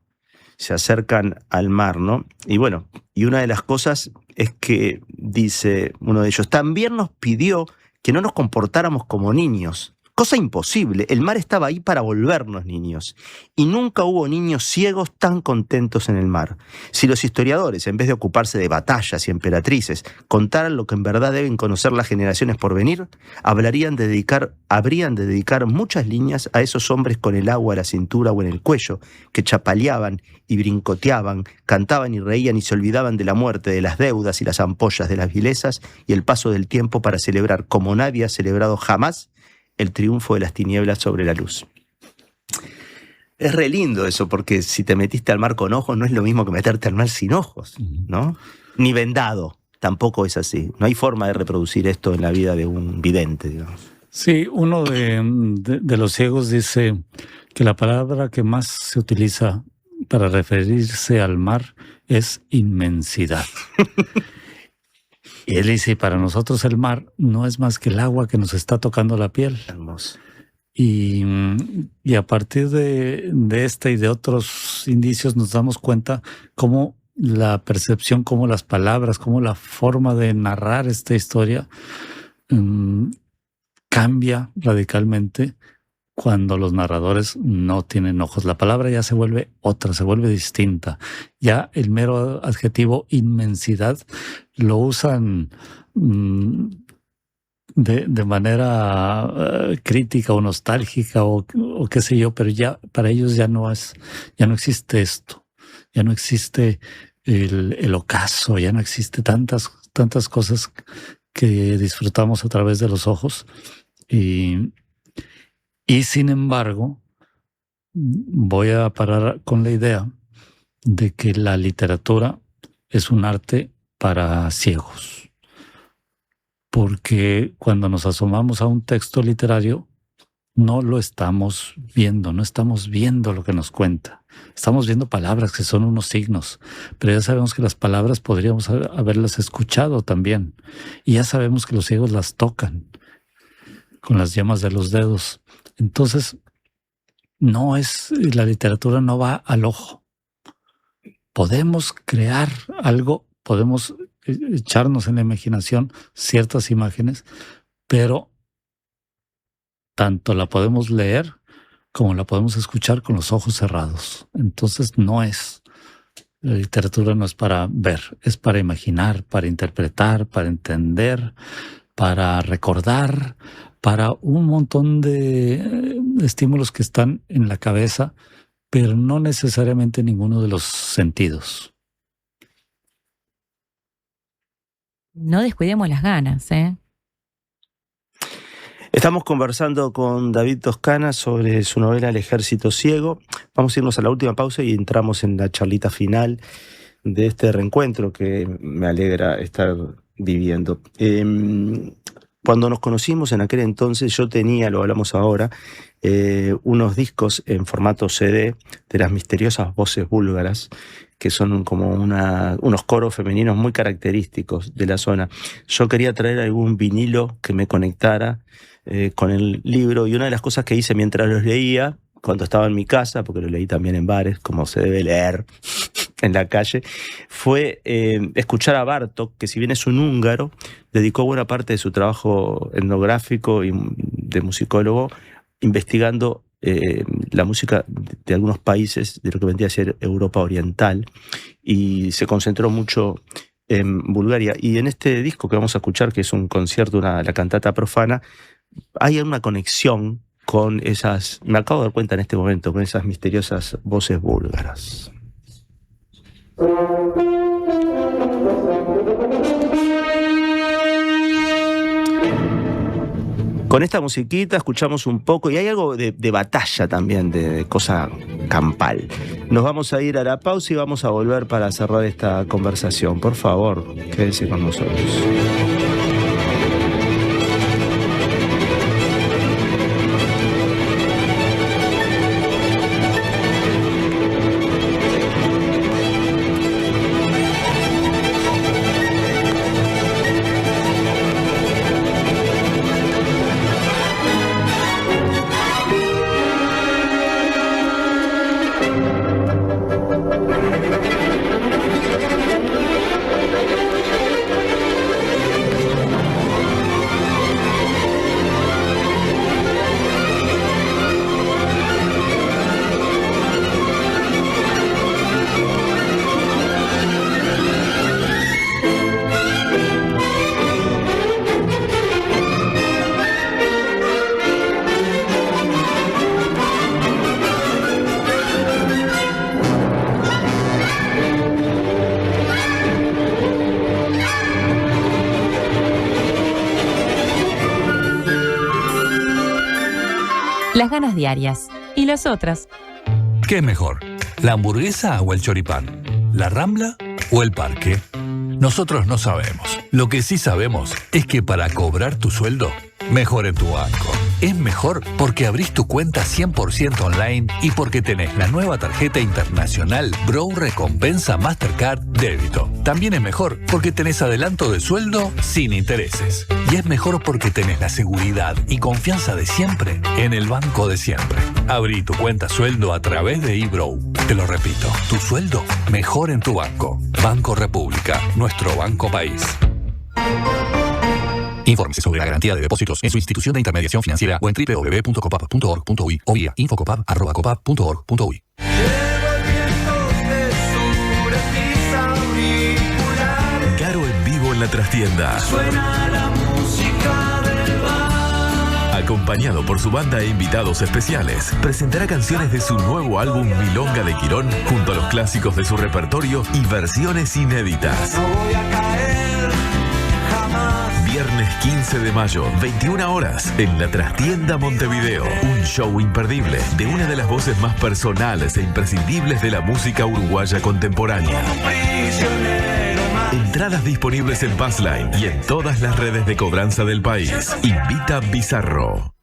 se acercan al mar, ¿no? Y bueno, y una de las cosas es que dice uno de ellos, también nos pidió que no nos comportáramos como niños. Cosa imposible, el mar estaba ahí para volvernos niños. Y nunca hubo niños ciegos tan contentos en el mar. Si los historiadores, en vez de ocuparse de batallas y emperatrices, contaran lo que en verdad deben conocer las generaciones por venir, habrían de dedicar muchas líneas a esos hombres con el agua a la cintura o en el cuello, que chapaleaban y brincoteaban, cantaban y reían y se olvidaban de la muerte, de las deudas y las ampollas, de las vilezas y el paso del tiempo para celebrar, como nadie ha celebrado jamás, el triunfo de las tinieblas sobre la luz. Es re lindo eso, porque si te metiste al mar con ojos no es lo mismo que meterte al mar sin ojos, ¿no? Ni vendado, tampoco es así. No hay forma de reproducir esto en la vida de un vidente, digamos. Sí, uno de los ciegos dice que la palabra que más se utiliza para referirse al mar es inmensidad. Y él dice, para nosotros el mar no es más que el agua que nos está tocando la piel. Hermoso. Y a partir de este y de otros indicios nos damos cuenta cómo la percepción, cómo las palabras, cómo la forma de narrar esta historia cambia radicalmente cuando los narradores no tienen ojos. La palabra ya se vuelve otra, se vuelve distinta. Ya el mero adjetivo inmensidad lo usan de manera crítica o nostálgica o qué sé yo, pero ya para ellos ya no existe esto, ya no existe el ocaso, ya no existe tantas cosas que disfrutamos a través de los ojos. Y sin embargo, voy a parar con la idea de que la literatura es un arte para ciegos. Porque cuando nos asomamos a un texto literario, no lo estamos viendo, no estamos viendo lo que nos cuenta. Estamos viendo palabras que son unos signos, pero ya sabemos que las palabras podríamos haberlas escuchado también. Y ya sabemos que los ciegos las tocan con las yemas de los dedos. Entonces, la literatura no va al ojo. Podemos crear algo, podemos echarnos en la imaginación ciertas imágenes, pero tanto la podemos leer como la podemos escuchar con los ojos cerrados. Entonces la literatura no es para ver, es para imaginar, para interpretar, para entender, para recordar, para un montón de estímulos que están en la cabeza, pero no necesariamente ninguno de los sentidos. No descuidemos las ganas, ¿eh? Estamos conversando con David Toscana sobre su novela El Ejército Ciego. Vamos a irnos a la última pausa y entramos en la charlita final de este reencuentro que me alegra estar viviendo. Cuando nos conocimos en aquel entonces, yo tenía, lo hablamos ahora, unos discos en formato CD de las misteriosas voces búlgaras, que son como unos coros femeninos muy característicos de la zona. Yo quería traer algún vinilo que me conectara con el libro, y una de las cosas que hice mientras los leía, cuando estaba en mi casa, porque lo leí también en bares, como se debe leer en la calle, fue escuchar a Bartók, que si bien es un húngaro, dedicó buena parte de su trabajo etnográfico y de musicólogo investigando la música de algunos países de lo que vendría a ser Europa Oriental, y se concentró mucho en Bulgaria. Y en este disco que vamos a escuchar, que es un concierto, la cantata profana, hay una conexión con esas, me acabo de dar cuenta en este momento, con esas misteriosas voces búlgaras. Con esta musiquita escuchamos un poco, y hay algo de batalla también, de cosa campal. Nos vamos a ir a la pausa y vamos a volver para cerrar esta conversación. Por favor, quédense con nosotros. Las ganas diarias. ¿Y las otras? ¿Qué es mejor? ¿La hamburguesa o el choripán? ¿La Rambla o el parque? Nosotros no sabemos. Lo que sí sabemos es que para cobrar tu sueldo, mejor en tu banco. Es mejor porque abrís tu cuenta 100% online y porque tenés la nueva tarjeta internacional Bro Recompensa Mastercard Débito. También es mejor porque tenés adelanto de sueldo sin intereses. Y es mejor porque tenés la seguridad y confianza de siempre en el banco de siempre. Abrí tu cuenta sueldo a través de eBrow. Te lo repito, tu sueldo mejor en tu banco. Banco República, nuestro banco país. Infórmese sobre la garantía de depósitos en su institución de intermediación financiera o en www.copap.org.uy o vía infocopap@copap.org.uy. Caro en vivo en la trastienda. Suena la música del bar. Acompañado por su banda e invitados especiales, presentará canciones de su nuevo álbum Milonga de Quirón, junto a los clásicos de su repertorio y versiones inéditas. No voy a caer jamás. Viernes 15 de mayo, 21 horas, en la Trastienda Montevideo. Un show imperdible de una de las voces más personales e imprescindibles de la música uruguaya contemporánea. Entradas disponibles en Passline y en todas las redes de cobranza del país. Invita Bizarro.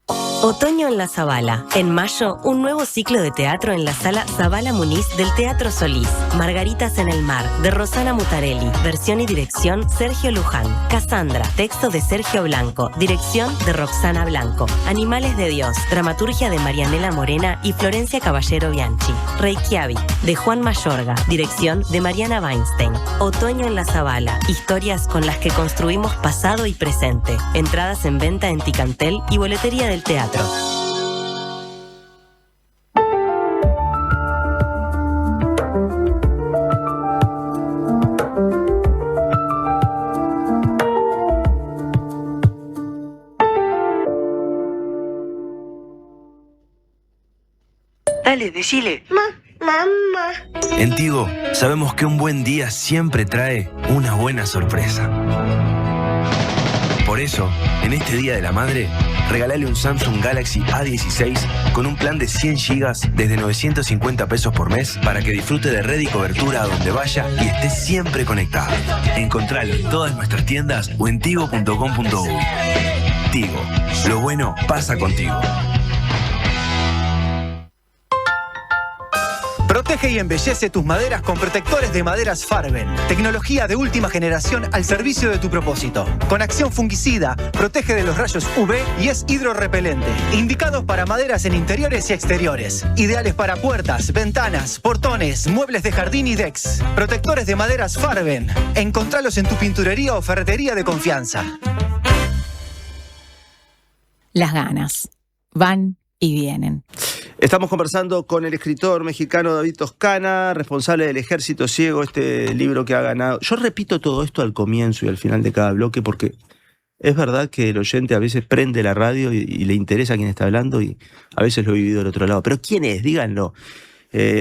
Otoño en la Zabala. En mayo, un nuevo ciclo de teatro en la sala Zabala Muniz del Teatro Solís. Margaritas en el mar, de Rosana Mutarelli. Versión y dirección, Sergio Luján. Cassandra, texto de Sergio Blanco. Dirección de Roxana Blanco. Animales de Dios, dramaturgia de Marianela Morena y Florencia Caballero Bianchi. Reykjavik, de Juan Mayorga. Dirección de Mariana Weinstein. Otoño en la Zabala. Historias con las que construimos pasado y presente. Entradas en venta en Ticantel y boletería del teatro. Dale, decile. Mamá. En Tigo, sabemos que un buen día siempre trae una buena sorpresa. Por eso, en este Día de la Madre, regálale un Samsung Galaxy A16 con un plan de 100 GB desde 950 pesos por mes para que disfrute de red y cobertura a donde vaya y esté siempre conectado. Encontralo en todas nuestras tiendas o en tigo.com.uy. Tigo, lo bueno pasa contigo. Protege y embellece tus maderas con protectores de maderas Farben. Tecnología de última generación al servicio de tu propósito. Con acción fungicida, protege de los rayos UV y es hidrorrepelente. Indicados para maderas en interiores y exteriores. Ideales para puertas, ventanas, portones, muebles de jardín y decks. Protectores de maderas Farben. Encontralos en tu pinturería o ferretería de confianza. Las ganas van y vienen. Estamos conversando con el escritor mexicano David Toscana, responsable del Ejército Ciego, este libro que ha ganado. Yo repito todo esto al comienzo y al final de cada bloque porque es verdad que el oyente a veces prende la radio y le interesa quién está hablando y a veces lo he vivido del otro lado. Pero ¿quién es? Díganlo.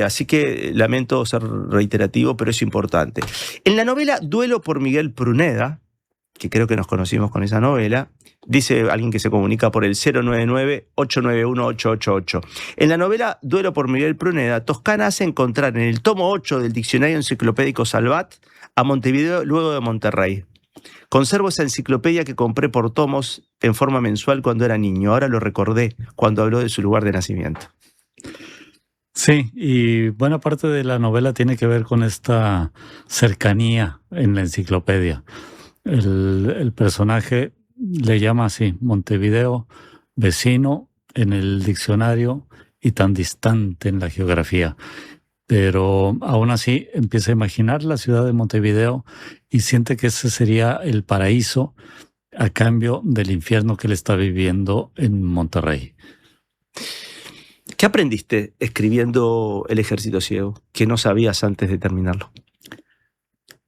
Así que lamento ser reiterativo, pero es importante. En la novela Duelo por Miguel Pruneda, que creo que nos conocimos con esa novela, dice alguien que se comunica por el 099-891-888. En la novela Duelo por Miguel Pruneda, Toscana hace encontrar en el tomo 8 del Diccionario Enciclopédico Salvat a Montevideo luego de Monterrey. Conservo esa enciclopedia que compré por tomos en forma mensual cuando era niño. Ahora lo recordé cuando habló de su lugar de nacimiento. Sí, y buena parte de la novela tiene que ver con esta cercanía en la enciclopedia. El personaje le llama así, Montevideo, vecino en el diccionario y tan distante en la geografía. Pero aún así empieza a imaginar la ciudad de Montevideo y siente que ese sería el paraíso a cambio del infierno que él está viviendo en Monterrey. ¿Qué aprendiste escribiendo El Ejército Ciego que no sabías antes de terminarlo?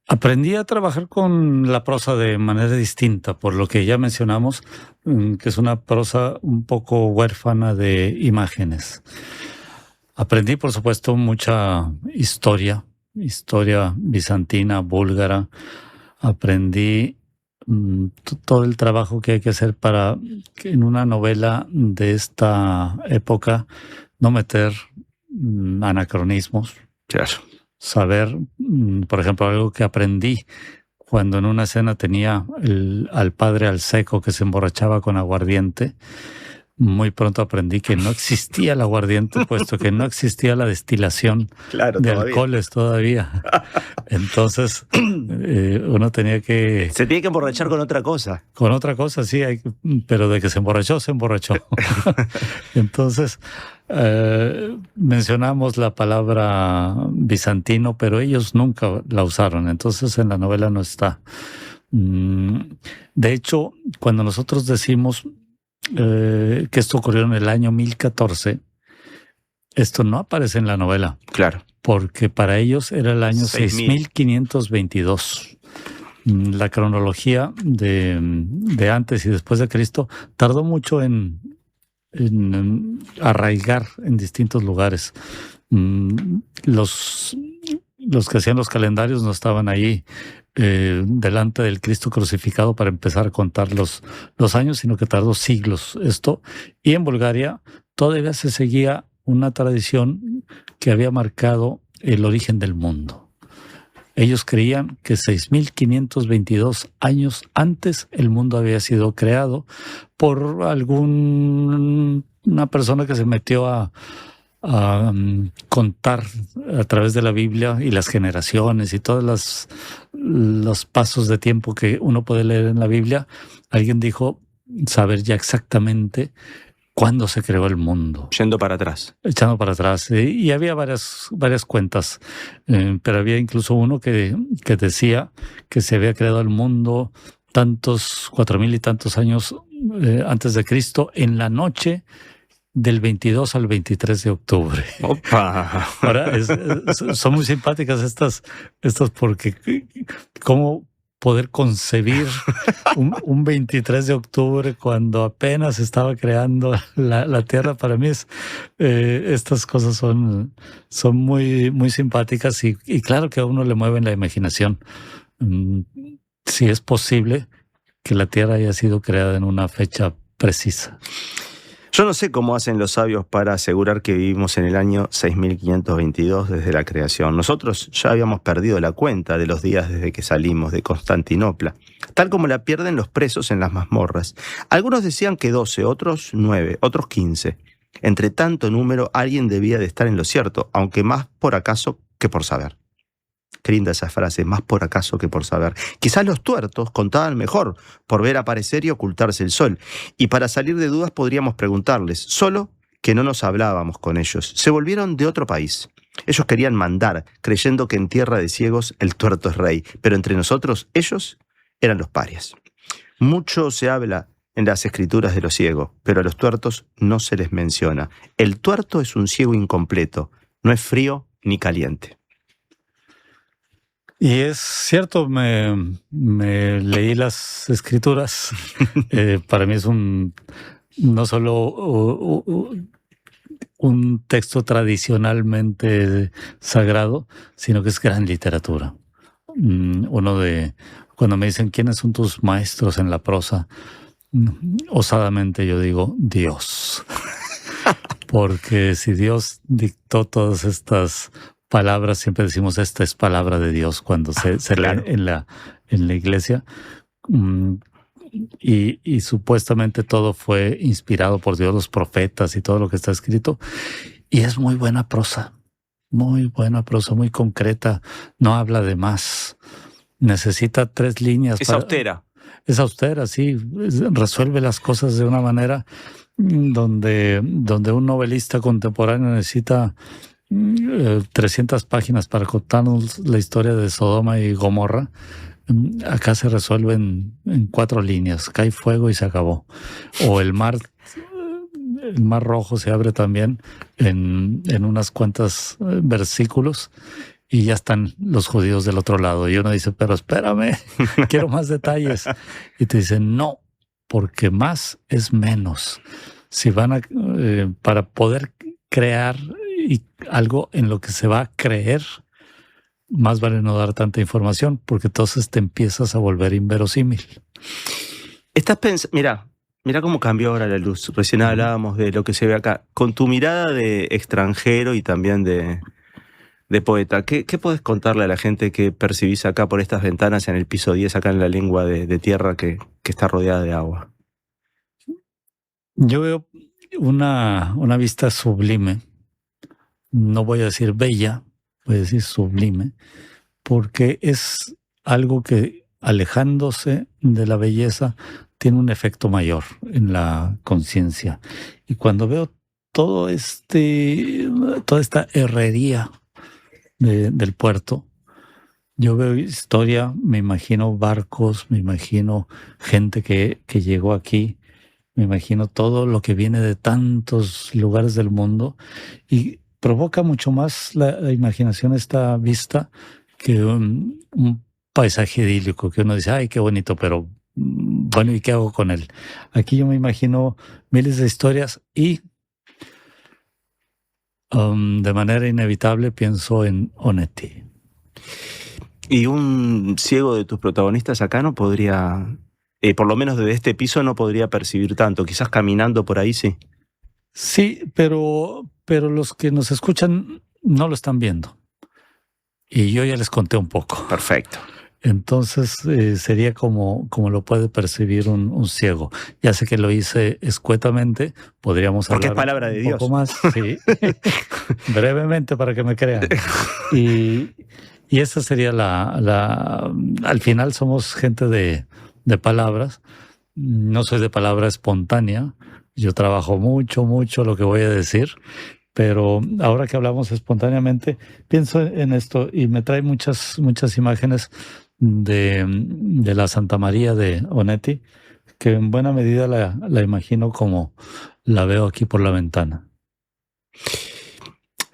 Aprendí a trabajar con la prosa de manera distinta, por lo que ya mencionamos, que es una prosa un poco huérfana de imágenes. Aprendí, por supuesto, mucha historia bizantina, búlgara. Aprendí todo el trabajo que hay que hacer para que en una novela de esta época no meter anacronismos. Claro. Saber, por ejemplo, algo que aprendí cuando en una escena tenía al padre Alseco que se emborrachaba con aguardiente. Muy pronto aprendí que no existía el aguardiente, puesto que no existía la destilación de alcoholes todavía. Entonces, uno tenía que... Se tiene que emborrachar con otra cosa. Con otra cosa, sí, pero de que se emborrachó, se emborrachó. Entonces, mencionamos la palabra bizantino, pero ellos nunca la usaron. Entonces, en la novela no está. De hecho, cuando nosotros decimos que esto ocurrió en el año 1014, esto no aparece en la novela. Claro. Porque para ellos era el año 6522. La cronología de antes y después de Cristo tardó mucho en arraigar en distintos lugares. Los los que hacían los calendarios no estaban ahí delante del Cristo crucificado para empezar a contar los años, sino que tardó siglos esto. Y en Bulgaria todavía se seguía una tradición que había marcado el origen del mundo. Ellos creían que 6.522 años antes el mundo había sido creado por alguna persona que se metió a contar a través de la Biblia y las generaciones y todos los pasos de tiempo que uno puede leer en la Biblia. Alguien dijo saber ya exactamente cuándo se creó el mundo. Yendo para atrás. Echando para atrás. Y había varias cuentas, pero había incluso uno que decía que se había creado el mundo 4.000 y tantos años antes de Cristo, en la noche del 22 al 23 de octubre. ¡Opa! Ahora, son muy simpáticas estas porque ¿cómo poder concebir un 23 de octubre cuando apenas estaba creando la Tierra? Para mí estas cosas son muy, muy simpáticas y claro que a uno le mueven la imaginación. Si es posible que la Tierra haya sido creada en una fecha precisa. Yo no sé cómo hacen los sabios para asegurar que vivimos en el año 6522 desde la creación. Nosotros ya habíamos perdido la cuenta de los días desde que salimos de Constantinopla, tal como la pierden los presos en las mazmorras. Algunos decían que 12, otros 9, otros 15. Entre tanto número, alguien debía de estar en lo cierto, aunque más por acaso que por saber. Qué linda esa frase, más por acaso que por saber. Quizás los tuertos contaban mejor por ver aparecer y ocultarse el sol. Y para salir de dudas podríamos preguntarles, solo que no nos hablábamos con ellos. Se volvieron de otro país. Ellos querían mandar, creyendo que en tierra de ciegos el tuerto es rey. Pero entre nosotros, ellos eran los parias. Mucho se habla en las escrituras de los ciegos, pero a los tuertos no se les menciona. El tuerto es un ciego incompleto, no es frío ni caliente. Y es cierto, me leí las escrituras. Para mí es no solo un texto tradicionalmente sagrado, sino que es gran literatura. Cuando me dicen quiénes son tus maestros en la prosa, osadamente yo digo Dios. Porque si Dios dictó todas estas palabras, siempre decimos esta es palabra de Dios cuando se claro. lee en la iglesia, y supuestamente todo fue inspirado por Dios, los profetas y todo lo que está escrito, y es muy buena prosa, muy concreta, no habla de más, necesita 3 líneas. Es austera. Es austera, sí, resuelve las cosas de una manera donde un novelista contemporáneo necesita 300 páginas para contarnos la historia de Sodoma y Gomorra. Acá se resuelven en 4 líneas. Cae fuego y se acabó. O el mar Rojo se abre también en unas cuantas versículos y ya están los judíos del otro lado. Y uno dice, pero espérame, quiero más detalles. Y te dicen, no, porque más es menos. Si van para poder crear algo en lo que se va a creer, más vale no dar tanta información, porque entonces te empiezas a volver inverosímil. Mira cómo cambió ahora la luz. Recién hablábamos de lo que se ve acá. Con tu mirada de extranjero y también de poeta, ¿qué podés contarle a la gente que percibís acá por estas ventanas en el piso 10, acá en la lengua de tierra que está rodeada de agua? Yo veo una vista sublime. No voy a decir bella, voy a decir sublime, porque es algo que, alejándose de la belleza, tiene un efecto mayor en la conciencia. Y cuando veo toda esta herrería del puerto, yo veo historia, me imagino barcos, me imagino gente que llegó aquí, me imagino todo lo que viene de tantos lugares del mundo, y provoca mucho más la imaginación esta vista que un paisaje idílico, que uno dice, ay, qué bonito, pero bueno, ¿y qué hago con él? Aquí yo me imagino miles de historias y de manera inevitable pienso en Onetti. Y un ciego de tus protagonistas acá no podría, por lo menos desde este piso no podría percibir tanto. Quizás caminando por ahí sí. Sí, pero los que nos escuchan no lo están viendo. Y yo ya les conté un poco. Perfecto. Entonces sería como lo puede percibir un ciego. Ya sé que lo hice escuetamente, podríamos porque hablar es palabra de un Dios. poco más, sí. Brevemente para que me crean. Y esa sería al final somos gente de palabras. No soy de palabra espontánea. Yo trabajo mucho lo que voy a decir. Pero ahora que hablamos espontáneamente, pienso en esto y me trae muchas imágenes de la Santa María de Onetti, que en buena medida la imagino como la veo aquí por la ventana.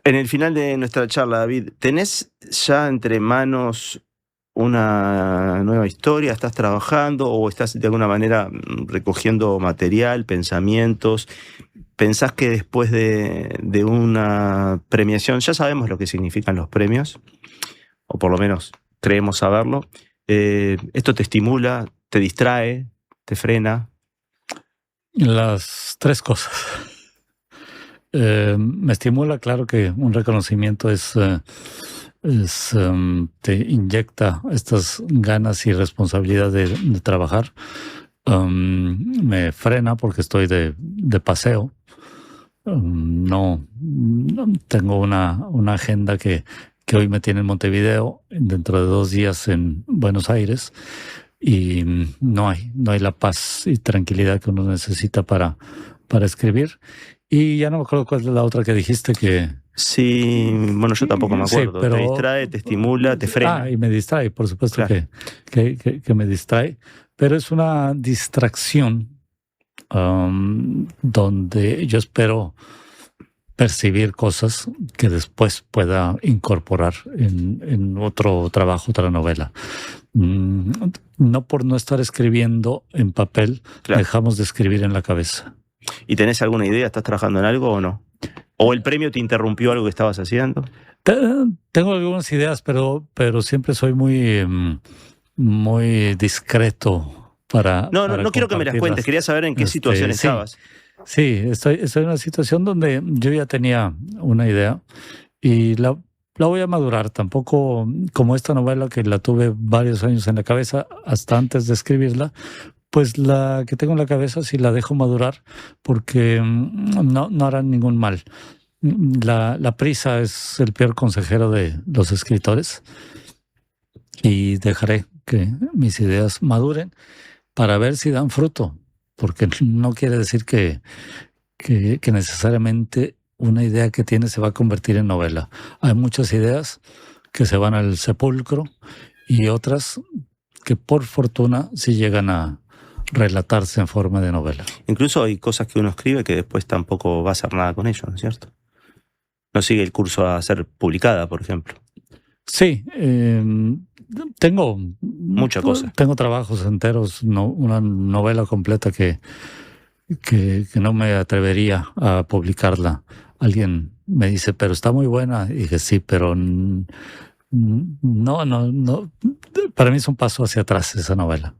En el final de nuestra charla, David, ¿tenés ya entre manos una nueva historia? ¿Estás trabajando o estás de alguna manera recogiendo material, pensamientos? ¿Pensás que después de una premiación, ya sabemos lo que significan los premios, o por lo menos creemos saberlo, esto te estimula, te distrae, te frena? Las tres cosas. Me estimula, claro que un reconocimiento te inyecta estas ganas y responsabilidad de trabajar. Me frena porque estoy de paseo. No tengo una agenda que hoy me tiene en Montevideo, dentro de 2 días en Buenos Aires, y no hay la paz y tranquilidad que uno necesita para escribir. Y ya no me acuerdo cuál es la otra que dijiste que... Sí, bueno, yo tampoco me acuerdo. Sí, pero... Te distrae, te estimula, te frena. Y me distrae, por supuesto, claro. que me distrae. Pero es una distracción donde yo espero percibir cosas que después pueda incorporar en otro trabajo, otra novela. No por no estar escribiendo en papel, claro, dejamos de escribir en la cabeza. ¿Y tenés alguna idea? ¿Estás trabajando en algo o no? ¿O el premio te interrumpió algo que estabas haciendo? Tengo algunas ideas, pero siempre soy muy discreto para... No quiero que me las cuentes, quería saber en qué situación estabas. Sí, estoy en una situación donde yo ya tenía una idea y la voy a madurar. Tampoco como esta novela que la tuve varios años en la cabeza hasta antes de escribirla, pues la que tengo en la cabeza sí la dejo madurar porque no hará ningún mal. La prisa es el peor consejero de los escritores y dejaré que mis ideas maduren para ver si dan fruto, porque no quiere decir que necesariamente una idea que tiene se va a convertir en novela. Hay muchas ideas que se van al sepulcro y otras que por fortuna sí llegan a relatarse en forma de novela. Incluso hay cosas que uno escribe que después tampoco va a hacer nada con ello, ¿no es cierto? No sigue el curso a ser publicada, por ejemplo. Sí, tengo muchas cosas. Tengo trabajos enteros, una novela completa que no me atrevería a publicarla. Alguien me dice, pero está muy buena. Y dije, sí, pero no. Para mí es un paso hacia atrás esa novela.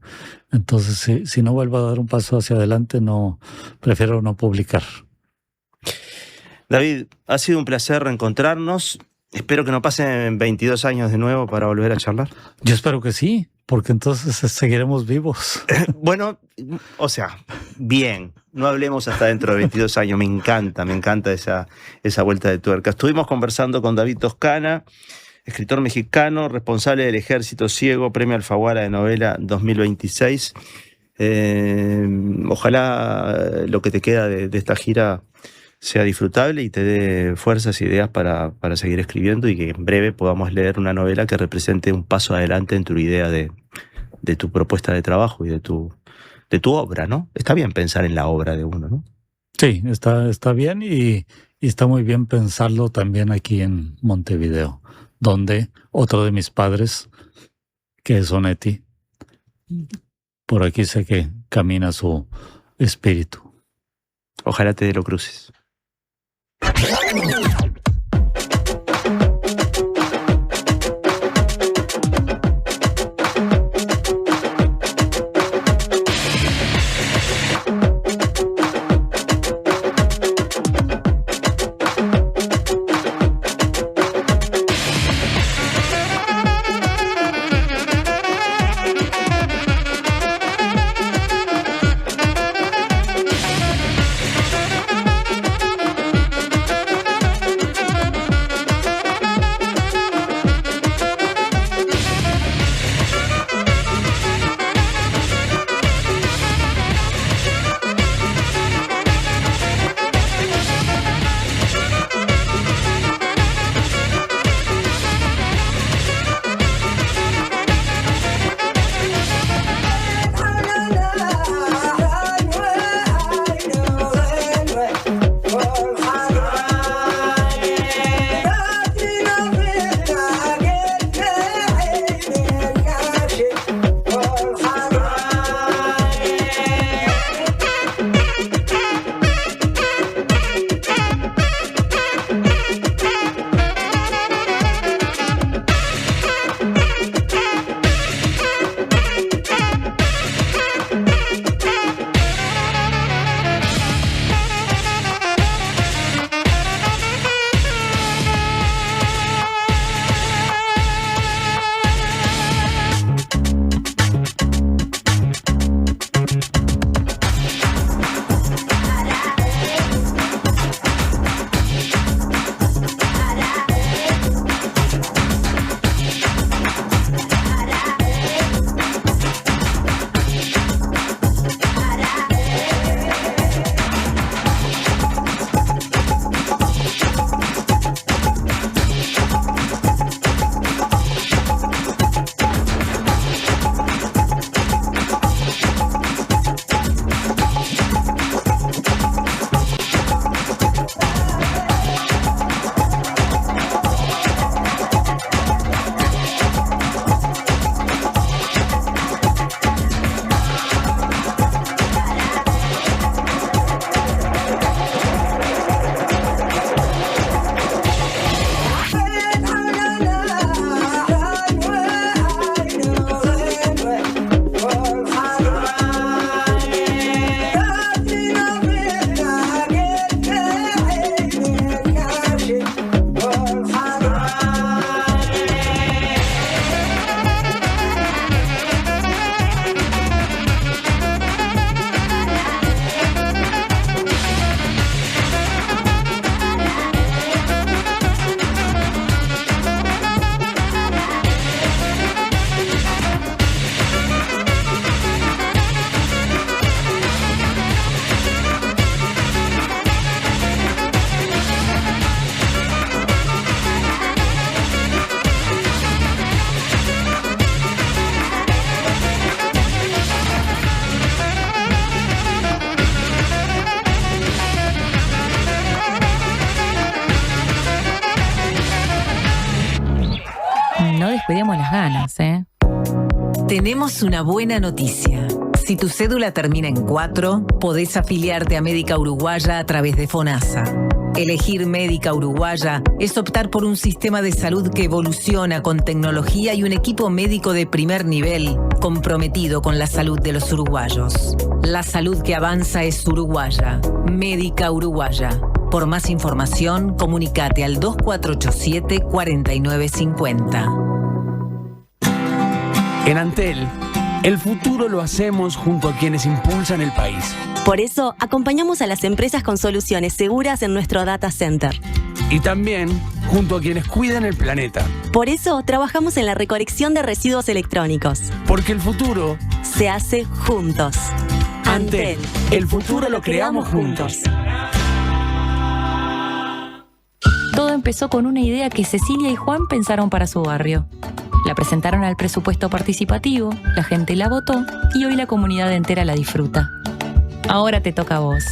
Entonces, si no vuelvo a dar un paso hacia adelante, prefiero no publicar. David, ha sido un placer reencontrarnos. Espero que no pasen 22 años de nuevo para volver a charlar. Yo espero que sí, porque entonces seguiremos vivos. Bueno, o sea, bien. No hablemos hasta dentro de 22 años. Me encanta esa vuelta de tuerca. Estuvimos conversando con David Toscana, escritor mexicano, responsable del Ejército Ciego, Premio Alfaguara de Novela 2026. Ojalá lo que te queda de esta gira sea disfrutable y te dé fuerzas e ideas para seguir escribiendo y que en breve podamos leer una novela que represente un paso adelante en tu idea de tu propuesta de trabajo y de tu obra, ¿no? Está bien pensar en la obra de uno, ¿no? Sí, está bien y está muy bien pensarlo también aquí en Montevideo, donde otro de mis padres, que es Onetti, por aquí sé que camina su espíritu. Ojalá te lo cruces. cuidemos las ganas, ¿eh? Tenemos una buena noticia. Si tu cédula termina en 4, podés afiliarte a Médica Uruguaya a través de FONASA. Elegir Médica Uruguaya es optar por un sistema de salud que evoluciona con tecnología y un equipo médico de primer nivel comprometido con la salud de los uruguayos. La salud que avanza es uruguaya. Médica Uruguaya. Por más información, comunicate al 2487-4950. En Antel, el futuro lo hacemos junto a quienes impulsan el país. Por eso, acompañamos a las empresas con soluciones seguras en nuestro data center. Y también junto a quienes cuidan el planeta. Por eso, trabajamos en la recolección de residuos electrónicos. Porque el futuro se hace juntos. Antel, el futuro lo creamos juntos. Todo empezó con una idea que Cecilia y Juan pensaron para su barrio. La presentaron al presupuesto participativo, la gente la votó y hoy la comunidad entera la disfruta. Ahora te toca a vos.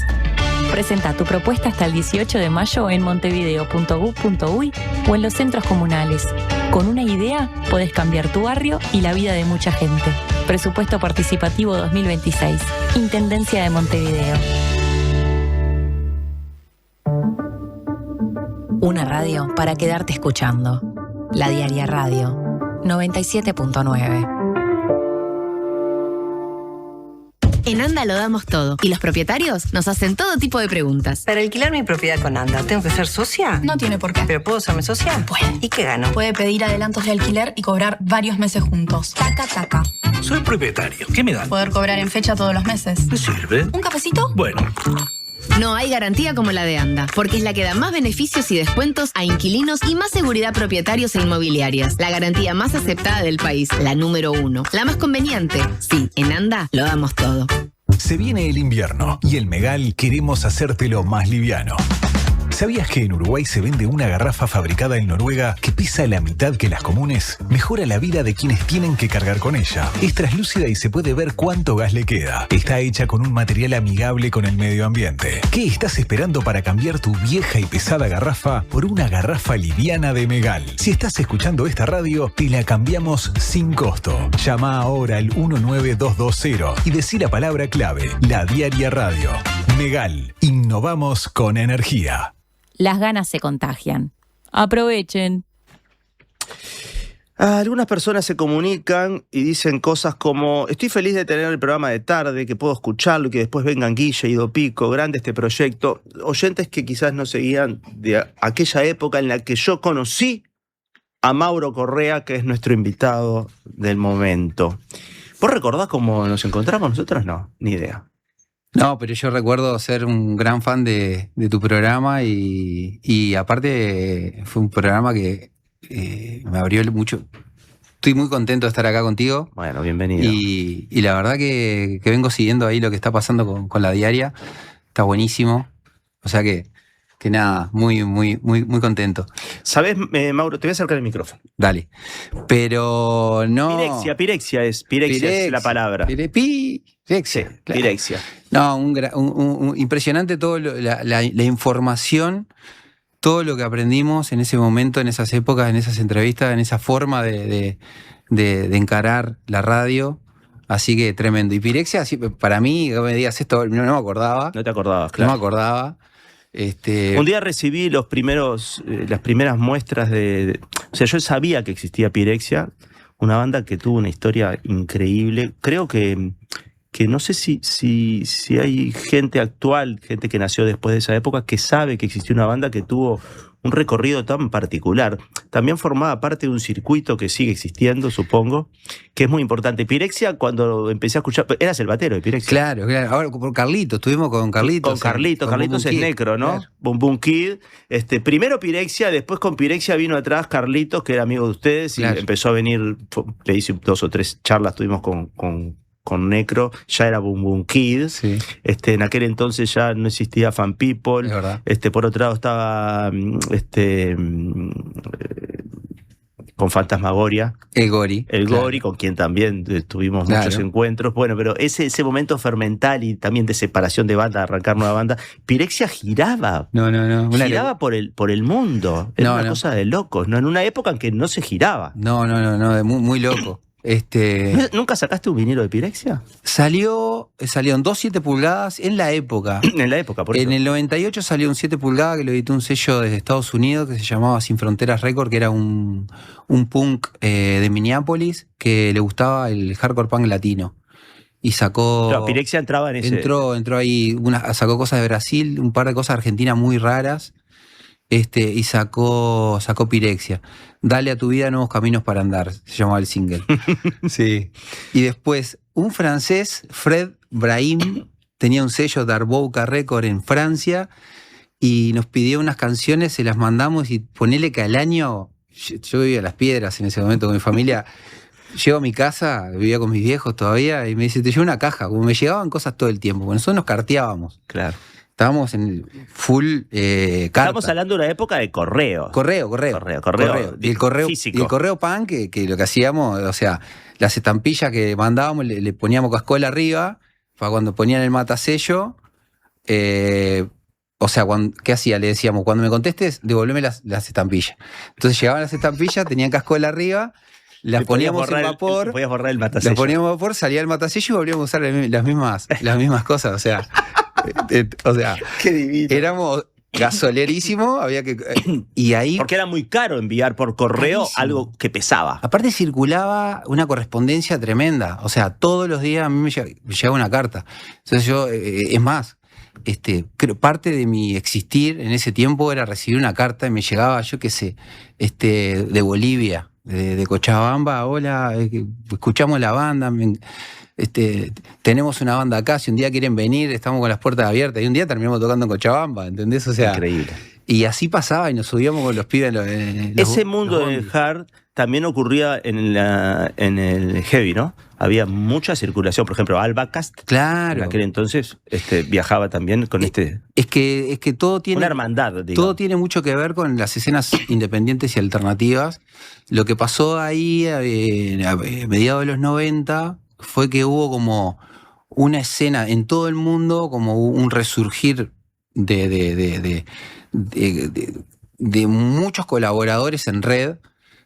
Presenta tu propuesta hasta el 18 de mayo en montevideo.gov.uy o en los centros comunales. Con una idea podés cambiar tu barrio y la vida de mucha gente. Presupuesto participativo 2026. Intendencia de Montevideo. Una radio para quedarte escuchando. La Diaria Radio 97.9. En ANDA lo damos todo y los propietarios nos hacen todo tipo de preguntas. Para alquilar mi propiedad con ANDA, ¿tengo que ser socia? No tiene por qué. ¿Pero puedo serme socia? Puede. ¿Y qué gano? Puede pedir adelantos de alquiler y cobrar varios meses juntos. Taca, taca. Soy propietario. ¿Qué me dan? Poder cobrar en fecha todos los meses. ¿Me sirve? ¿Un cafecito? Bueno. No hay garantía como la de ANDA, porque es la que da más beneficios y descuentos a inquilinos y más seguridad a propietarios e inmobiliarias. La garantía más aceptada del país, la número 1. La más conveniente. Sí, en ANDA lo damos todo. Se viene el invierno y en Megal queremos hacértelo más liviano. ¿Sabías que en Uruguay se vende una garrafa fabricada en Noruega que pesa la mitad que las comunes? Mejora la vida de quienes tienen que cargar con ella. Es translúcida y se puede ver cuánto gas le queda. Está hecha con un material amigable con el medio ambiente. ¿Qué estás esperando para cambiar tu vieja y pesada garrafa por una garrafa liviana de Megal? Si estás escuchando esta radio, te la cambiamos sin costo. Llama ahora al 19220 y decí la palabra clave, La Diaria Radio. Megal, innovamos con energía. Las ganas se contagian. Aprovechen. Algunas personas se comunican y dicen cosas como: estoy feliz de tener el programa de tarde, que puedo escucharlo y que después vengan Guille y Dopico, grande este proyecto. Oyentes que quizás no seguían de aquella época en la que yo conocí a Mauro Correa, que es nuestro invitado del momento. ¿Vos recordás cómo nos encontramos nosotros? No, ni idea. No, pero yo recuerdo ser un gran fan de tu programa y aparte fue un programa que me abrió mucho. Estoy muy contento de estar acá contigo. Bueno, bienvenido. Y la verdad que vengo siguiendo ahí lo que está pasando con la diaria. Está buenísimo. O sea que nada, muy contento. ¿Sabés, Mauro? Te voy a acercar el micrófono. Dale. Pero no... Pirexia es la palabra. Pirexia. Claro. Pirexia. No, impresionante todo la información, todo lo que aprendimos en ese momento, en esas épocas, en esas entrevistas, en esa forma de encarar la radio. Así que tremendo. Y Pirexia, para mí, que me digas esto, no me acordaba. No te acordabas, claro. No me acordaba. Un día recibí las primeras muestras o sea, yo sabía que existía Pirexia, una banda que tuvo una historia increíble. Creo que no sé si hay gente actual, gente que nació después de esa época, que sabe que existió una banda que tuvo un recorrido tan particular. También formaba parte de un circuito que sigue existiendo, supongo, que es muy importante. Pirexia, cuando empecé a escuchar... Eras el batero de Pirexia. Claro. Ahora por Carlitos, estuvimos con Carlitos. Carlitos es Necro, ¿no? Claro. Boom Boom Kid. Primero Pirexia, después con Pirexia vino atrás Carlitos, que era amigo de ustedes, y empezó a venir, le hice 2 o 3 charlas, tuvimos con Necro, ya era Boom Boom Kid. Sí. En aquel entonces ya no existía Fan People. Es verdad. Por otro lado estaba con Fantasmagoria. El Gori. Gori, con quien también tuvimos muchos encuentros. Bueno, pero ese momento fermental y también de separación de banda, arrancar nueva banda, Pirexia giraba. No. Giraba por el mundo. Era una cosa de locos, ¿no? En una época en que no se giraba. No, muy loco. ¿Nunca sacaste un vinilo de Pirexia? Salieron 2 7 pulgadas en la época. En la época, por eso. En el 98 salió un 7 pulgadas que lo editó un sello desde Estados Unidos que se llamaba Sin Fronteras Record, que era un punk de Minneapolis que le gustaba el hardcore punk latino. Y sacó... Claro, Pirexia entraba en ese... Entró ahí, sacó cosas de Brasil, un par de cosas de Argentina muy raras. Y sacó Pirexia. Dale a tu vida nuevos caminos para andar, se llamaba el single. Sí. Y después, un francés, Fred Brahim, tenía un sello de Arbouca Record en Francia y nos pidió unas canciones, se las mandamos y ponele que al año, yo vivía en Las Piedras en ese momento con mi familia, llego a mi casa, vivía con mis viejos todavía, y me dice, te llevo una caja, como me llegaban cosas todo el tiempo, porque nosotros nos carteábamos. Claro. Estábamos en full carta. Estamos hablando de una época de correo. Correo. Y el correo físico. Y el correo pan, que lo que hacíamos, o sea, las estampillas que mandábamos, le poníamos cascola arriba, para cuando ponían el matasello, o sea, ¿qué hacía? Le decíamos, cuando me contestes, devolveme las estampillas. Entonces llegaban las estampillas, tenían cascola arriba, las poníamos en vapor. Podías borrar el matasello. Las poníamos en vapor, salía el matasello y volvíamos a usar las mismas cosas, o sea... Qué divino. Éramos gasolerísimos, había que... Y ahí... Porque era muy caro enviar por correo algo que pesaba. Aparte circulaba una correspondencia tremenda. O sea, todos los días a mí me llegaba una carta. Entonces yo, es más, creo parte de mi existir en ese tiempo era recibir una carta y me llegaba, yo qué sé, de Bolivia, de Cochabamba. Hola, escuchamos la banda, tenemos una banda acá, si un día quieren venir, estamos con las puertas abiertas, y un día terminamos tocando en Cochabamba, ¿entendés? O sea, increíble. Y así pasaba, y nos subíamos con los pibes. Ese mundo del hard también ocurría en el heavy, ¿no? Había mucha circulación, por ejemplo, Albacast. Claro. En aquel entonces viajaba también con Es que todo tiene... Una hermandad, digamos. Todo tiene mucho que ver con las escenas independientes y alternativas. Lo que pasó ahí a mediados de los 90... fue que hubo como una escena en todo el mundo, como un resurgir de muchos colaboradores en red.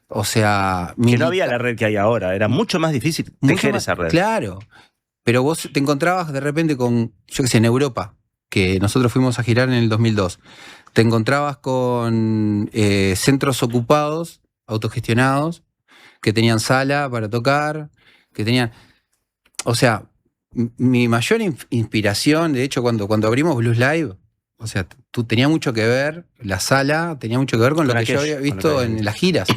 O sea... Que no había la red que hay ahora, era mucho más difícil tejer esa red. Claro, pero vos te encontrabas de repente con, yo qué sé, en Europa, que nosotros fuimos a girar en el 2002, te encontrabas con centros ocupados, autogestionados, que tenían sala para tocar, que tenían... O sea, mi mayor inspiración, de hecho, cuando abrimos Blues Live, o sea, tenía mucho que ver, la sala tenía mucho que ver con lo que yo había visto en las giras,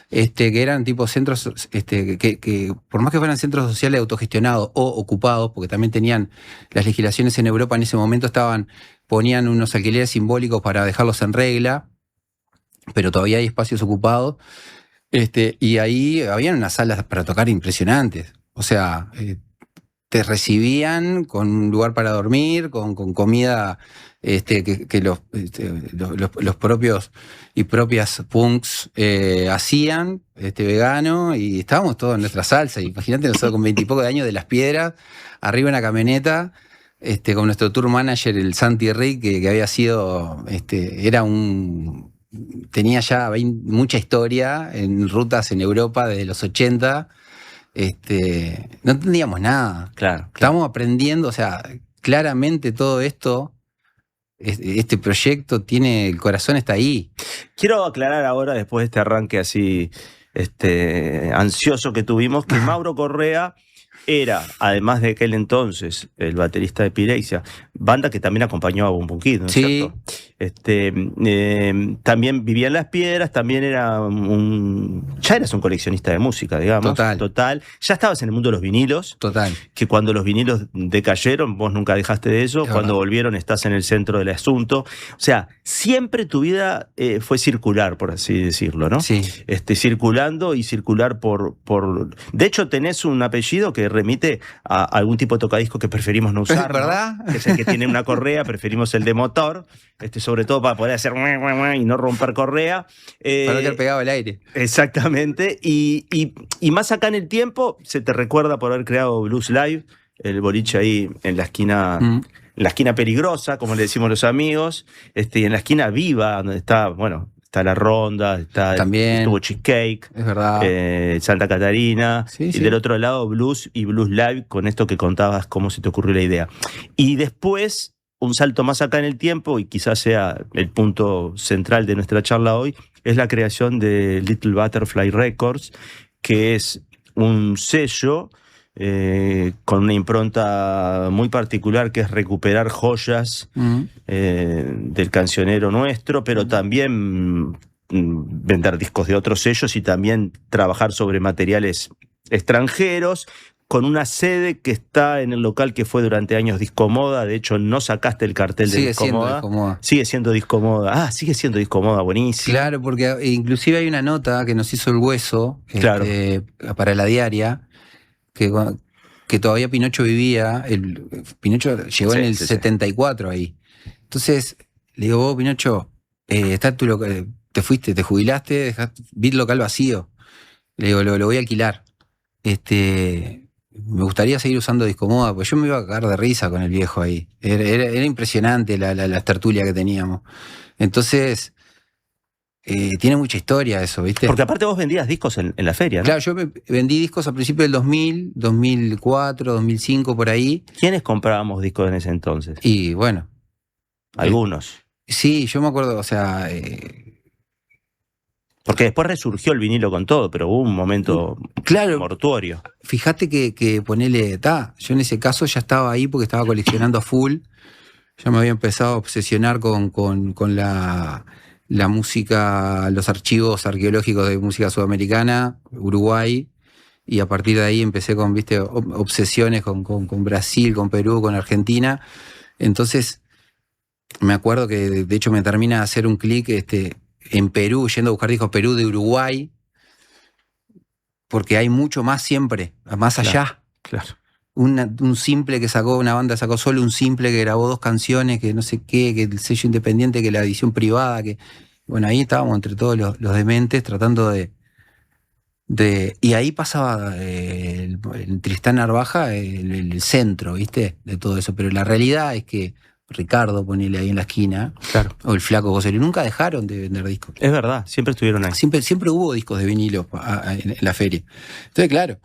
que eran tipo centros, que por más que fueran centros sociales autogestionados o ocupados, porque también tenían las legislaciones en Europa en ese momento, ponían unos alquileres simbólicos para dejarlos en regla, pero todavía hay espacios ocupados, y ahí habían unas salas para tocar impresionantes. O sea, te recibían con un lugar para dormir, con comida que los propios y propias punks hacían, vegano, y estábamos todos en nuestra salsa. Imagínate nosotros con 20 y poco de años de Las Piedras, arriba en la camioneta, con nuestro tour manager, el Santi Rick, que había sido, tenía ya mucha historia en rutas en Europa desde los 80. No entendíamos nada. Claro. Estábamos aprendiendo, o sea, claramente todo esto, este proyecto tiene, el corazón está ahí. Quiero aclarar ahora, después de este arranque así ansioso que tuvimos, que Mauro Correa era, además de aquel entonces, el baterista de Pirexia, banda que también acompañó a Bum Kid, ¿no es cierto? También vivía en Las Piedras, también era ya eras un coleccionista de música, digamos. Total. Ya estabas en el mundo de los vinilos. Total. Que cuando los vinilos decayeron, vos nunca dejaste de eso. Cuando volvieron, estás en el centro del asunto. O sea, siempre tu vida fue circular, por así decirlo, ¿no? Sí. Circulando y circular por... De hecho, tenés un apellido que remite a algún tipo de tocadisco que preferimos no usar, ¿verdad? ¿no? Que es el que tiene una correa, preferimos el de motor, sobre sobre todo para poder hacer y no romper correa. Para no quedar pegado al aire. Exactamente. Y más acá en el tiempo, se te recuerda por haber creado Blues Live, el boliche ahí en la esquina. En la esquina peligrosa, como le decimos los amigos, y en la esquina viva, donde está, bueno, está La Ronda, estuvo Cheesecake, es verdad. Santa Catarina, Sí, y sí. del otro lado Blues y Blues Live, con esto que contabas, cómo se te ocurrió la idea. Y después, un salto más acá en el tiempo, y quizás sea el punto central de nuestra charla hoy, es la creación de Little Butterfly Records, que es un sello con una impronta muy particular, que es recuperar joyas del cancionero nuestro, pero también vender discos de otros sellos y también trabajar sobre materiales extranjeros, con una sede que está en el local que fue durante años Discomoda. De hecho, no sacaste el cartel de Sigue siendo Discomoda. Discomoda. Sigue siendo Discomoda. Sigue siendo Discomoda, buenísimo. Claro, porque inclusive hay una nota que nos hizo el Hueso, Claro. para la diaria, que todavía Pinocho vivía. Pinocho llegó en el 74 ahí. Entonces, le digo, vos, Pinocho, está tu local, te fuiste, te jubilaste, dejaste, vi el local vacío. Le digo, lo voy a alquilar. Me gustaría seguir usando Discomoda, porque yo me iba a cagar de risa con el viejo ahí. Era impresionante la tertulia que teníamos. Entonces, tiene mucha historia eso, ¿viste? Porque aparte vos vendías discos en la feria, ¿no? Claro, yo vendí discos a principios del 2000, 2004, 2005, por ahí. ¿Quiénes comprábamos discos en ese entonces? Y bueno. Algunos. Sí, yo me acuerdo, o sea... porque después resurgió el vinilo con todo, pero hubo un momento mortuorio. Fíjate que ponele... yo en ese caso ya estaba ahí porque estaba coleccionando a full. Ya me había empezado a obsesionar con la música, los archivos arqueológicos de música sudamericana, Uruguay, y a partir de ahí empecé con, viste, obsesiones con Brasil, con Perú, con Argentina. Entonces, me acuerdo que de hecho me termina de hacer un clic en Perú, yendo a buscar discos Perú de Uruguay, porque hay mucho más siempre, más allá. Claro. Un simple que sacó, una banda sacó solo un simple que grabó 2 canciones, que no sé qué, que el sello independiente, que la edición privada, que bueno, ahí estábamos entre todos los dementes tratando de y ahí pasaba el Tristán Narvaja, el centro, ¿viste? De todo eso, pero la realidad es que Ricardo, ponele ahí en la esquina, claro, o el Flaco José, nunca dejaron de vender discos. Es verdad, siempre estuvieron ahí. Siempre hubo discos de vinilo en la feria. Entonces, claro,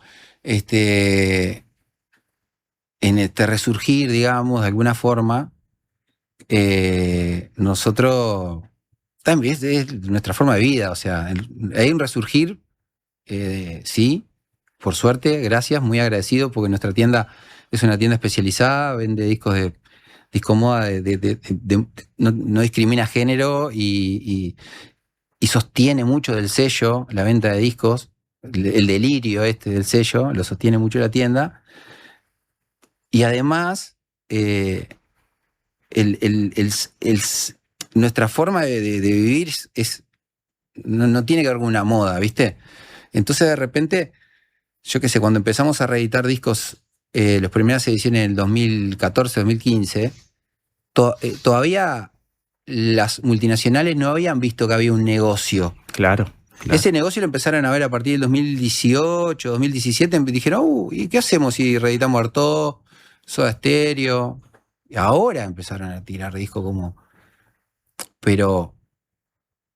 en este resurgir, digamos, de alguna forma, nosotros también es nuestra forma de vida, o sea, hay un resurgir, sí, por suerte, gracias, muy agradecido, porque nuestra tienda es una tienda especializada, vende discos de Discomoda, no discrimina género y sostiene mucho del sello, la venta de discos, el delirio del sello, lo sostiene mucho la tienda. Y además, nuestra forma de vivir no tiene que ver con una moda, ¿viste? Entonces, de repente, yo qué sé, cuando empezamos a reeditar discos, las primeras ediciones en el 2014, 2015, todavía las multinacionales no habían visto que había un negocio. Claro. Ese negocio lo empezaron a ver a partir del 2018, 2017, dijeron, ¿y qué hacemos si reeditamos Artaud, Soda Stereo? Y ahora empezaron a tirar discos como... Pero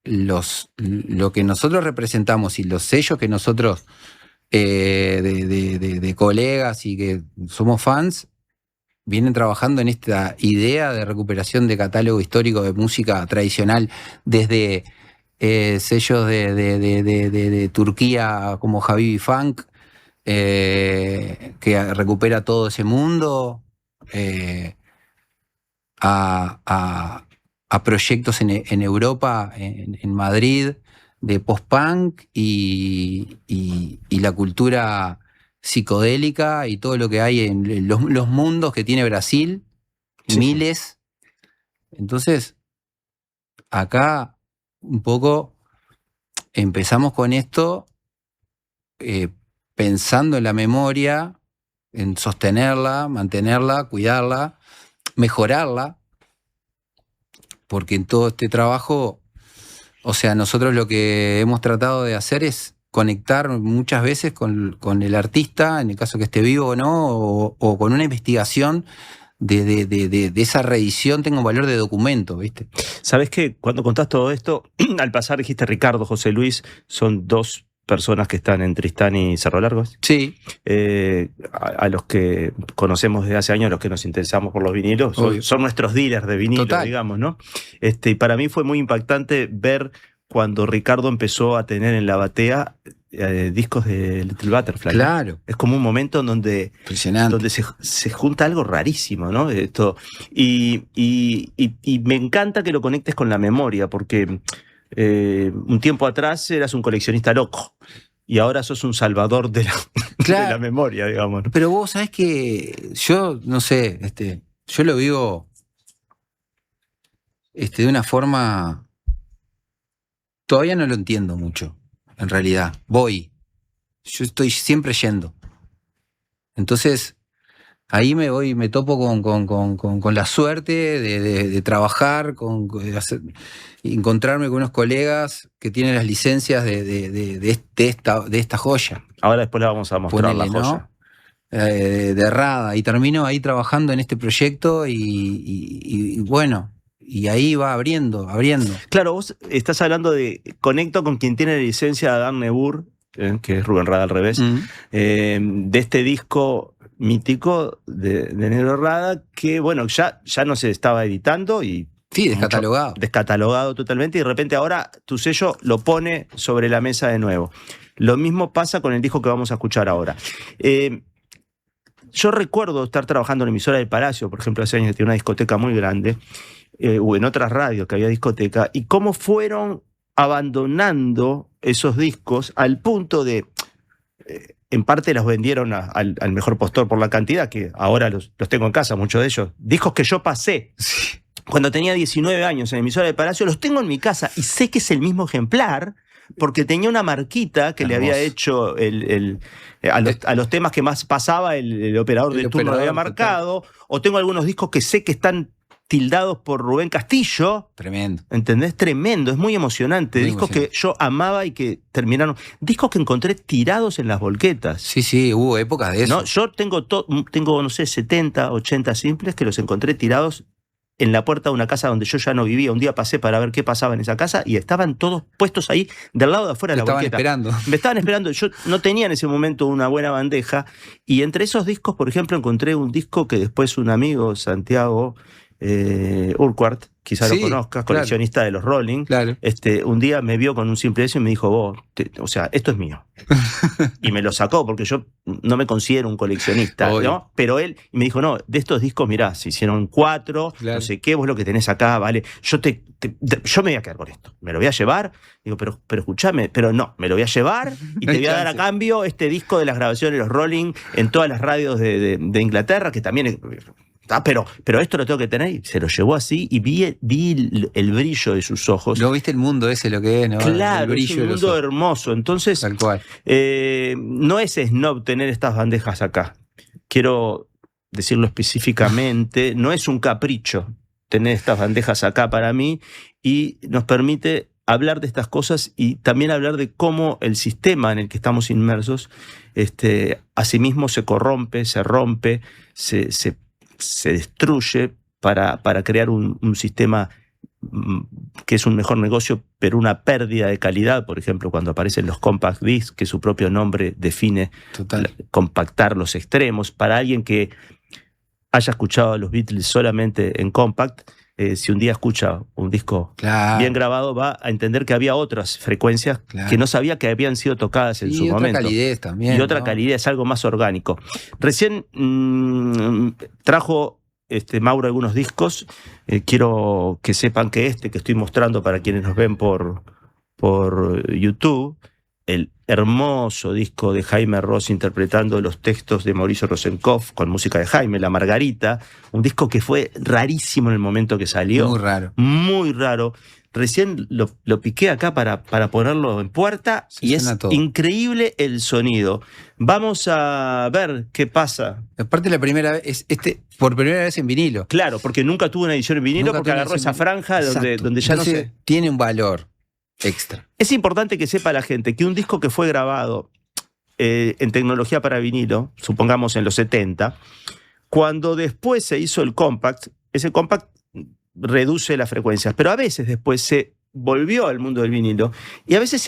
lo que nosotros representamos y los sellos que nosotros de colegas y que somos fans vienen trabajando en esta idea de recuperación de catálogo histórico de música tradicional, desde sellos de Turquía como Habibi Funk, que recupera todo ese mundo, a proyectos en Europa, en Madrid, de post-punk y la cultura psicodélica y todo lo que hay en los mundos que tiene Brasil, sí, miles. Entonces, acá un poco empezamos con esto pensando en la memoria, en sostenerla, mantenerla, cuidarla, mejorarla, porque en todo este trabajo, o sea, nosotros lo que hemos tratado de hacer es conectar muchas veces con el artista, en el caso que esté vivo o no, o con una investigación de esa reedición tenga un valor de documento, ¿viste? ¿Sabés qué? Cuando contás todo esto, al pasar dijiste Ricardo, José Luis, son dos personas que están en Tristán y Cerro Largo. Sí. A los que conocemos desde hace años, los que nos interesamos por los vinilos, son nuestros dealers de vinilo, digamos, ¿no? Y para mí fue muy impactante ver cuando Ricardo empezó a tener en la batea discos de Little Butterfly. Claro. Es como un momento en donde se junta algo rarísimo, ¿no? Esto, y me encanta que lo conectes con la memoria, porque un tiempo atrás eras un coleccionista loco y ahora sos un salvador de la memoria, digamos, ¿no? Pero vos sabés que yo, no sé, yo lo vivo de una forma... Todavía no lo entiendo mucho, en realidad. Yo estoy siempre yendo. Entonces, ahí me topo con la suerte de trabajar, encontrarme con unos colegas que tienen las licencias de esta joya. Ahora después la vamos a mostrar, la joya. ¿No? De Rada. Y termino ahí trabajando en este proyecto y bueno... Y ahí va abriendo. Claro, vos estás hablando de conecto con quien tiene la licencia de Adán Nebur, que es Rubén Rada al revés, de este disco mítico de Negro Rada, que bueno, ya no se estaba editando y... Sí, descatalogado. Descatalogado totalmente, y de repente ahora tu sello lo pone sobre la mesa de nuevo. Lo mismo pasa con el disco que vamos a escuchar ahora. Yo recuerdo estar trabajando en la emisora del Palacio, por ejemplo, hace años que tenía una discoteca muy grande, o en otras radios que había discoteca, y cómo fueron abandonando esos discos al punto de, en parte los vendieron al mejor postor por la cantidad, que ahora los tengo en casa, muchos de ellos, discos que yo pasé cuando tenía 19 años en la emisora del Palacio, los tengo en mi casa y sé que es el mismo ejemplar, porque tenía una marquita que le había hecho a los temas que más pasaba el operador de turno había marcado, o tengo algunos discos que sé que están tildados por Rubén Castillo. Tremendo. ¿Entendés? Tremendo, es muy emocionante. Muy discos emocionante. que yo amaba y que terminaron. Discos que encontré tirados en las volquetas. Sí, hubo épocas de eso. ¿No? Yo tengo, no sé, 70, 80 simples que los encontré tirados en la puerta de una casa donde yo ya no vivía. Un día pasé para ver qué pasaba en esa casa y estaban todos puestos ahí del lado de afuera de la volqueta. Me estaban esperando. Yo no tenía en ese momento una buena bandeja, y entre esos discos, por ejemplo, encontré un disco que después un amigo, Santiago Urquhart, quizá lo conozcas, coleccionista de los Rolling, un día me vio con un simple eso y me dijo, esto es mío. Y me lo sacó, porque yo no me considero un coleccionista, ¿no? Pero él me dijo, no, de estos discos, mirá, se hicieron 4, no sé qué, vos lo que tenés acá, vale, yo me voy a quedar con esto, me lo voy a llevar. Digo, pero escúchame, pero no, me lo voy a llevar y te voy a dar a cambio este disco de las grabaciones de los Rolling en todas las radios de Inglaterra, que también es... Pero esto lo tengo que tener, y se lo llevó así, y vi el brillo de sus ojos. ¿No viste el mundo ese lo que es? ¿No? Claro, el brillo es un mundo hermoso. Entonces, tal cual. No es snob tener estas bandejas acá. Quiero decirlo específicamente, no es un capricho tener estas bandejas acá para mí, y nos permite hablar de estas cosas y también hablar de cómo el sistema en el que estamos inmersos, asimismo se corrompe, se rompe, se destruye para crear un sistema que es un mejor negocio, pero una pérdida de calidad. Por ejemplo, cuando aparecen los compact discs, que su propio nombre define compactar los extremos. Para alguien que haya escuchado a los Beatles solamente en compact, si un día escucha un disco bien grabado, va a entender que había otras frecuencias que no sabía que habían sido tocadas en su momento. Y otra calidez también. Y otra calidez, algo más orgánico. Recién trajo Mauro algunos discos. Quiero que sepan que que estoy mostrando para quienes nos ven por YouTube, el hermoso disco de Jaime Ross interpretando los textos de Mauricio Rosenkopf con música de Jaime, La Margarita, un disco que fue rarísimo en el momento que salió. Muy raro. Muy raro. recién lo piqué acá para ponerlo en puerta y es increíble el sonido. Vamos a ver qué pasa. Aparte la primera vez, por primera vez en vinilo. Claro, porque nunca tuvo una edición en vinilo, porque agarró esa franja donde ya no se... Tiene un valor extra. Es importante que sepa la gente que un disco que fue grabado en tecnología para vinilo, supongamos en los 70, cuando después se hizo el compact, ese compact reduce las frecuencias, pero a veces después se volvió al mundo del vinilo y a veces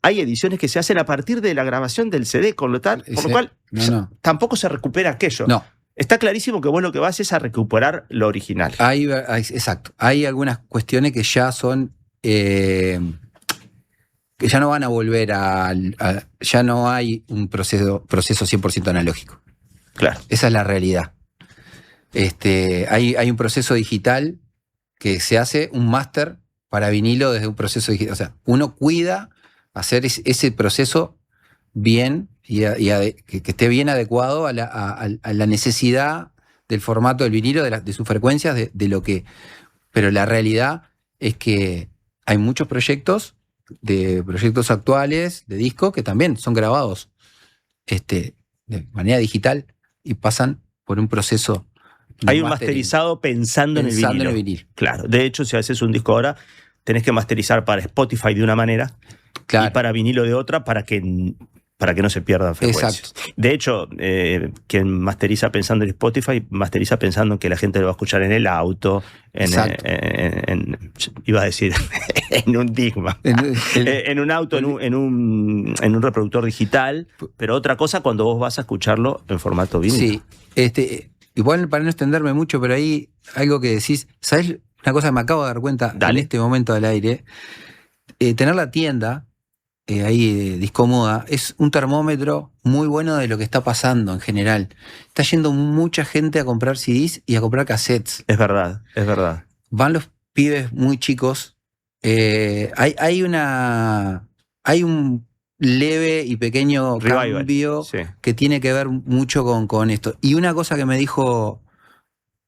hay ediciones que se hacen a partir de la grabación del CD, por lo cual tampoco se recupera aquello. No. Está clarísimo que vos lo que vas es a recuperar lo original. Exacto. Hay algunas cuestiones que ya son... que ya no van a volver ya no hay un proceso 100% analógico. Claro. Esa es la realidad. Hay un proceso digital que se hace, un máster para vinilo desde un proceso digital. O sea, uno cuida hacer ese proceso bien y que esté bien adecuado a la necesidad del formato del vinilo, de sus frecuencias, de lo que... Pero la realidad es que hay muchos proyectos actuales de disco que también son grabados de manera digital y pasan por un proceso. Hay un masterizado pensando en el vinilo. Claro. De hecho, si haces un disco ahora, tenés que masterizar para Spotify de una manera y para vinilo de otra para que no se pierdan frecuencias. Exacto. De hecho, quien masteriza pensando en Spotify, masteriza pensando que la gente lo va a escuchar en el auto, iba a decir, en un Discman, en un auto, en un reproductor digital, pero otra cosa cuando vos vas a escucharlo en formato vinilo. Sí, igual para no extenderme mucho, pero ahí algo que decís, ¿sabés? Una cosa que me acabo de dar cuenta en este momento al aire, tener la tienda ahí Discomoda es un termómetro muy bueno de lo que está pasando en general. Está yendo mucha gente a comprar CDs y a comprar cassettes. Es verdad. Van los pibes muy chicos. Hay un leve y pequeño cambio que tiene que ver mucho con esto. Y una cosa que me dijo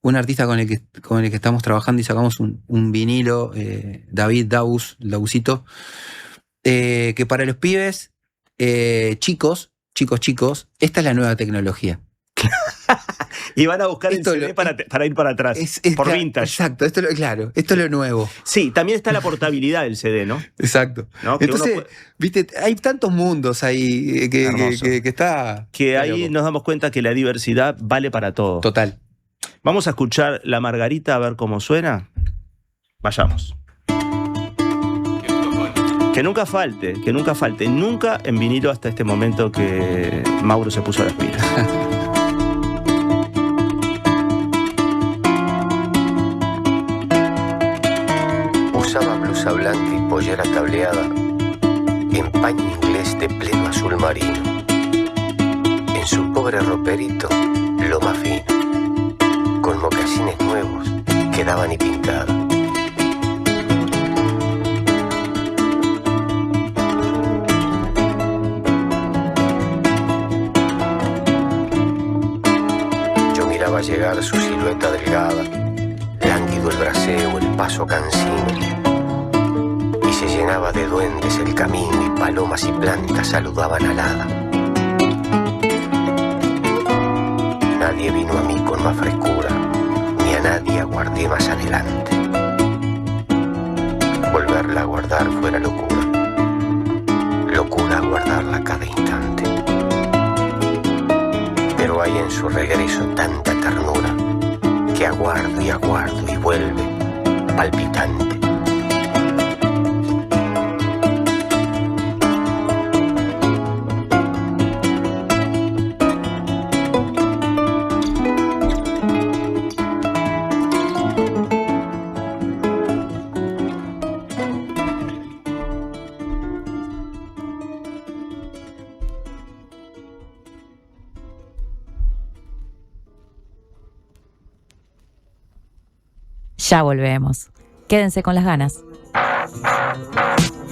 un artista con el que estamos trabajando y sacamos un vinilo, David Dausito, que para los pibes chicos, esta es la nueva tecnología. Y van a buscar el CD para ir para atrás, por vintage. Exacto, esto es lo nuevo. Sí, también está la portabilidad del CD, ¿no? Exacto. ¿No? Entonces, viste, hay tantos mundos ahí que está... Que ahí nos damos cuenta que la diversidad vale para todo. Total. Vamos a escuchar La Margarita a ver cómo suena. Vayamos. Que nunca falte. Nunca en vinilo hasta este momento que Mauro se puso las pilas. Usaba blusa blanca y pollera tableada, en paño inglés de pleno azul marino. En su pobre roperito, loma fina, con mocasines nuevos que daban y pintaban. Llegar su silueta delgada, lánguido el braceo, el paso cansino, y se llenaba de duendes el camino y palomas y plantas saludaban alada. Nadie vino a mí con más frescura, ni a nadie aguardé más adelante. Volverla a guardar fuera locura, locura aguardarla cada instante. Pero hay en su regreso tanta ternura que aguardo y vuelve palpitante. Ya volvemos. Quédense con las ganas.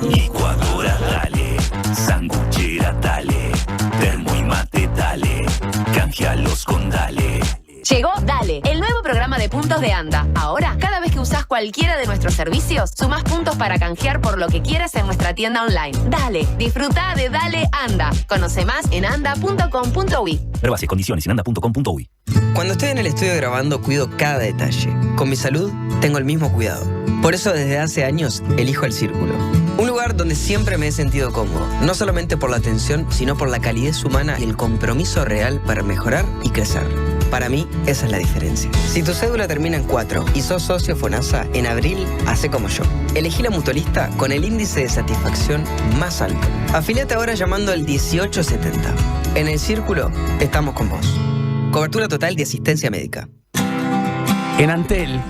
Licuadora dale, sanguchera dale, termo y mate dale, canjealos con dale. Llegó Dale, el nuevo programa de puntos de ANDA. Ahora, cada vez que usás cualquiera de nuestros servicios, sumás puntos para canjear por lo que quieras en nuestra tienda online. Dale, disfruta de Dale Anda. Conoce más en anda.com.uy. Ver bases, condiciones en anda.com.uy. Cuando estoy en el estudio grabando, cuido cada detalle. Con mi salud, tengo el mismo cuidado. Por eso, desde hace años, elijo El Círculo. Un lugar donde siempre me he sentido cómodo. No solamente por la atención, sino por la calidez humana y el compromiso real para mejorar y crecer. Para mí, esa es la diferencia. Si tu cédula termina en 4 y sos socio FONASA, en abril, hacé como yo. Elegí la mutualista con el índice de satisfacción más alto. Afíliate ahora llamando al 1870. En El Círculo, estamos con vos. Cobertura total de asistencia médica. En Antel,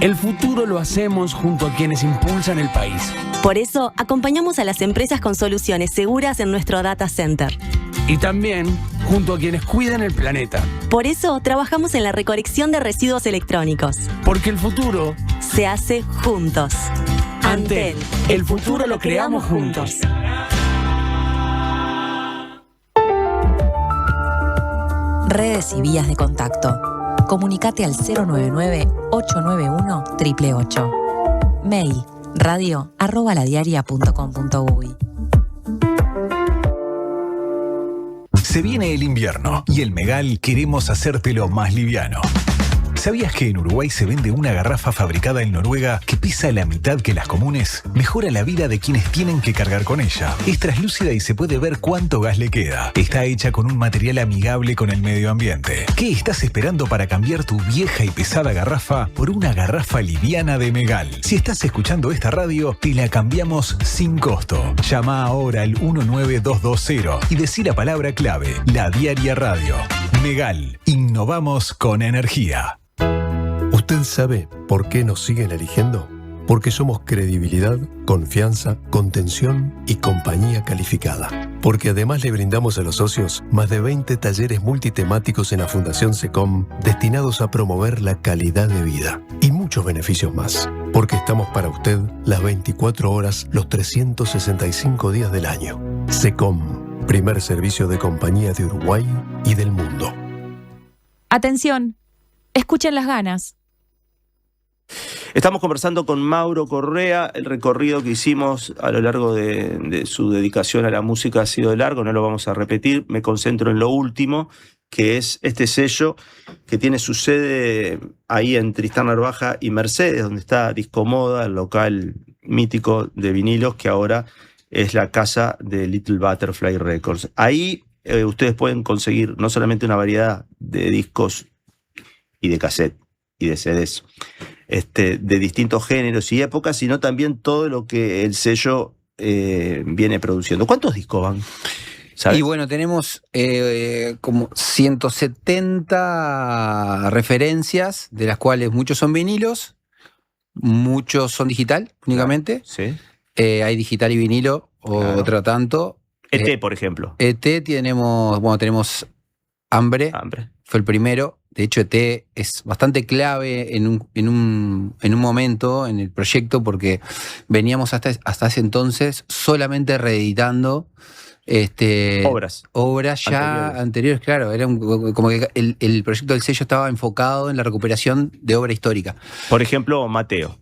el futuro lo hacemos junto a quienes impulsan el país. Por eso, acompañamos a las empresas con soluciones seguras en nuestro data center. Y también junto a quienes cuidan el planeta. Por eso, trabajamos en la recolección de residuos electrónicos. Porque el futuro se hace juntos. Antel, el futuro lo creamos juntos. Redes y vías de contacto. Comunicate al 099-891-888. Mail radio@ladiaria.com.uy. Se viene el invierno y el Megal queremos hacértelo más liviano. ¿Sabías que en Uruguay se vende una garrafa fabricada en Noruega que pesa la mitad que las comunes? Mejora la vida de quienes tienen que cargar con ella. Es translúcida y se puede ver cuánto gas le queda. Está hecha con un material amigable con el medio ambiente. ¿Qué estás esperando para cambiar tu vieja y pesada garrafa por una garrafa liviana de Megal? Si estás escuchando esta radio, te la cambiamos sin costo. Llama ahora al 19220 y decí la palabra clave, La Diaria Radio. Megal, innovamos con energía. ¿Usted sabe por qué nos siguen eligiendo? Porque somos credibilidad, confianza, contención y compañía calificada. Porque además le brindamos a los socios más de 20 talleres multitemáticos en la Fundación SECOM destinados a promover la calidad de vida. Y muchos beneficios más. Porque estamos para usted las 24 horas, los 365 días del año. SECOM, primer servicio de compañía de Uruguay y del mundo. Atención, escuchen las ganas. Estamos conversando con Mauro Correa. El recorrido que hicimos a lo largo de su dedicación a la música ha sido largo, no lo vamos a repetir. Me concentro en lo último, que es este sello que tiene su sede ahí en Tristán Narvaja y Mercedes, donde está Discomoda, el local mítico de vinilos, que ahora es la casa de Little Butterfly Records. Ahí ustedes pueden conseguir no solamente una variedad de discos y de cassette y de CDs, de distintos géneros y épocas, sino también todo lo que el sello viene produciendo. ¿Cuántos discos van? ¿Sabes? Y bueno, tenemos como 170 referencias, de las cuales muchos son vinilos, muchos son digital únicamente. Sí. Hay digital y vinilo, otro tanto. ET, por ejemplo. ET tenemos Hambre, fue el primero. De hecho, ET es bastante clave en un momento en el proyecto, porque veníamos hasta ese entonces solamente reeditando obras ya anteriores, claro. Era como que el proyecto del sello estaba enfocado en la recuperación de obra histórica. Por ejemplo, Mateo.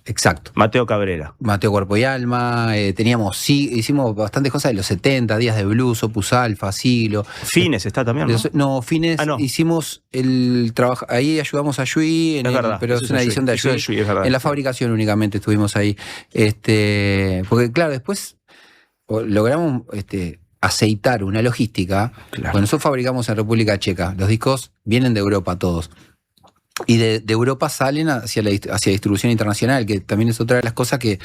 Exacto. Mateo Cabrera. Mateo Cuerpo y Alma. Hicimos bastantes cosas de los 70, Días de Blues, Opus Alfa, Siglo. Fines está también, ¿no? No, Fines hicimos el trabajo. Ahí ayudamos a Yui, pero es una edición de Yui. En la fabricación únicamente estuvimos ahí. Porque claro, después logramos aceitar una logística. Claro. Bueno, nosotros fabricamos en República Checa. Los discos vienen de Europa todos. Y de Europa salen hacia distribución internacional, que también es otra de las cosas que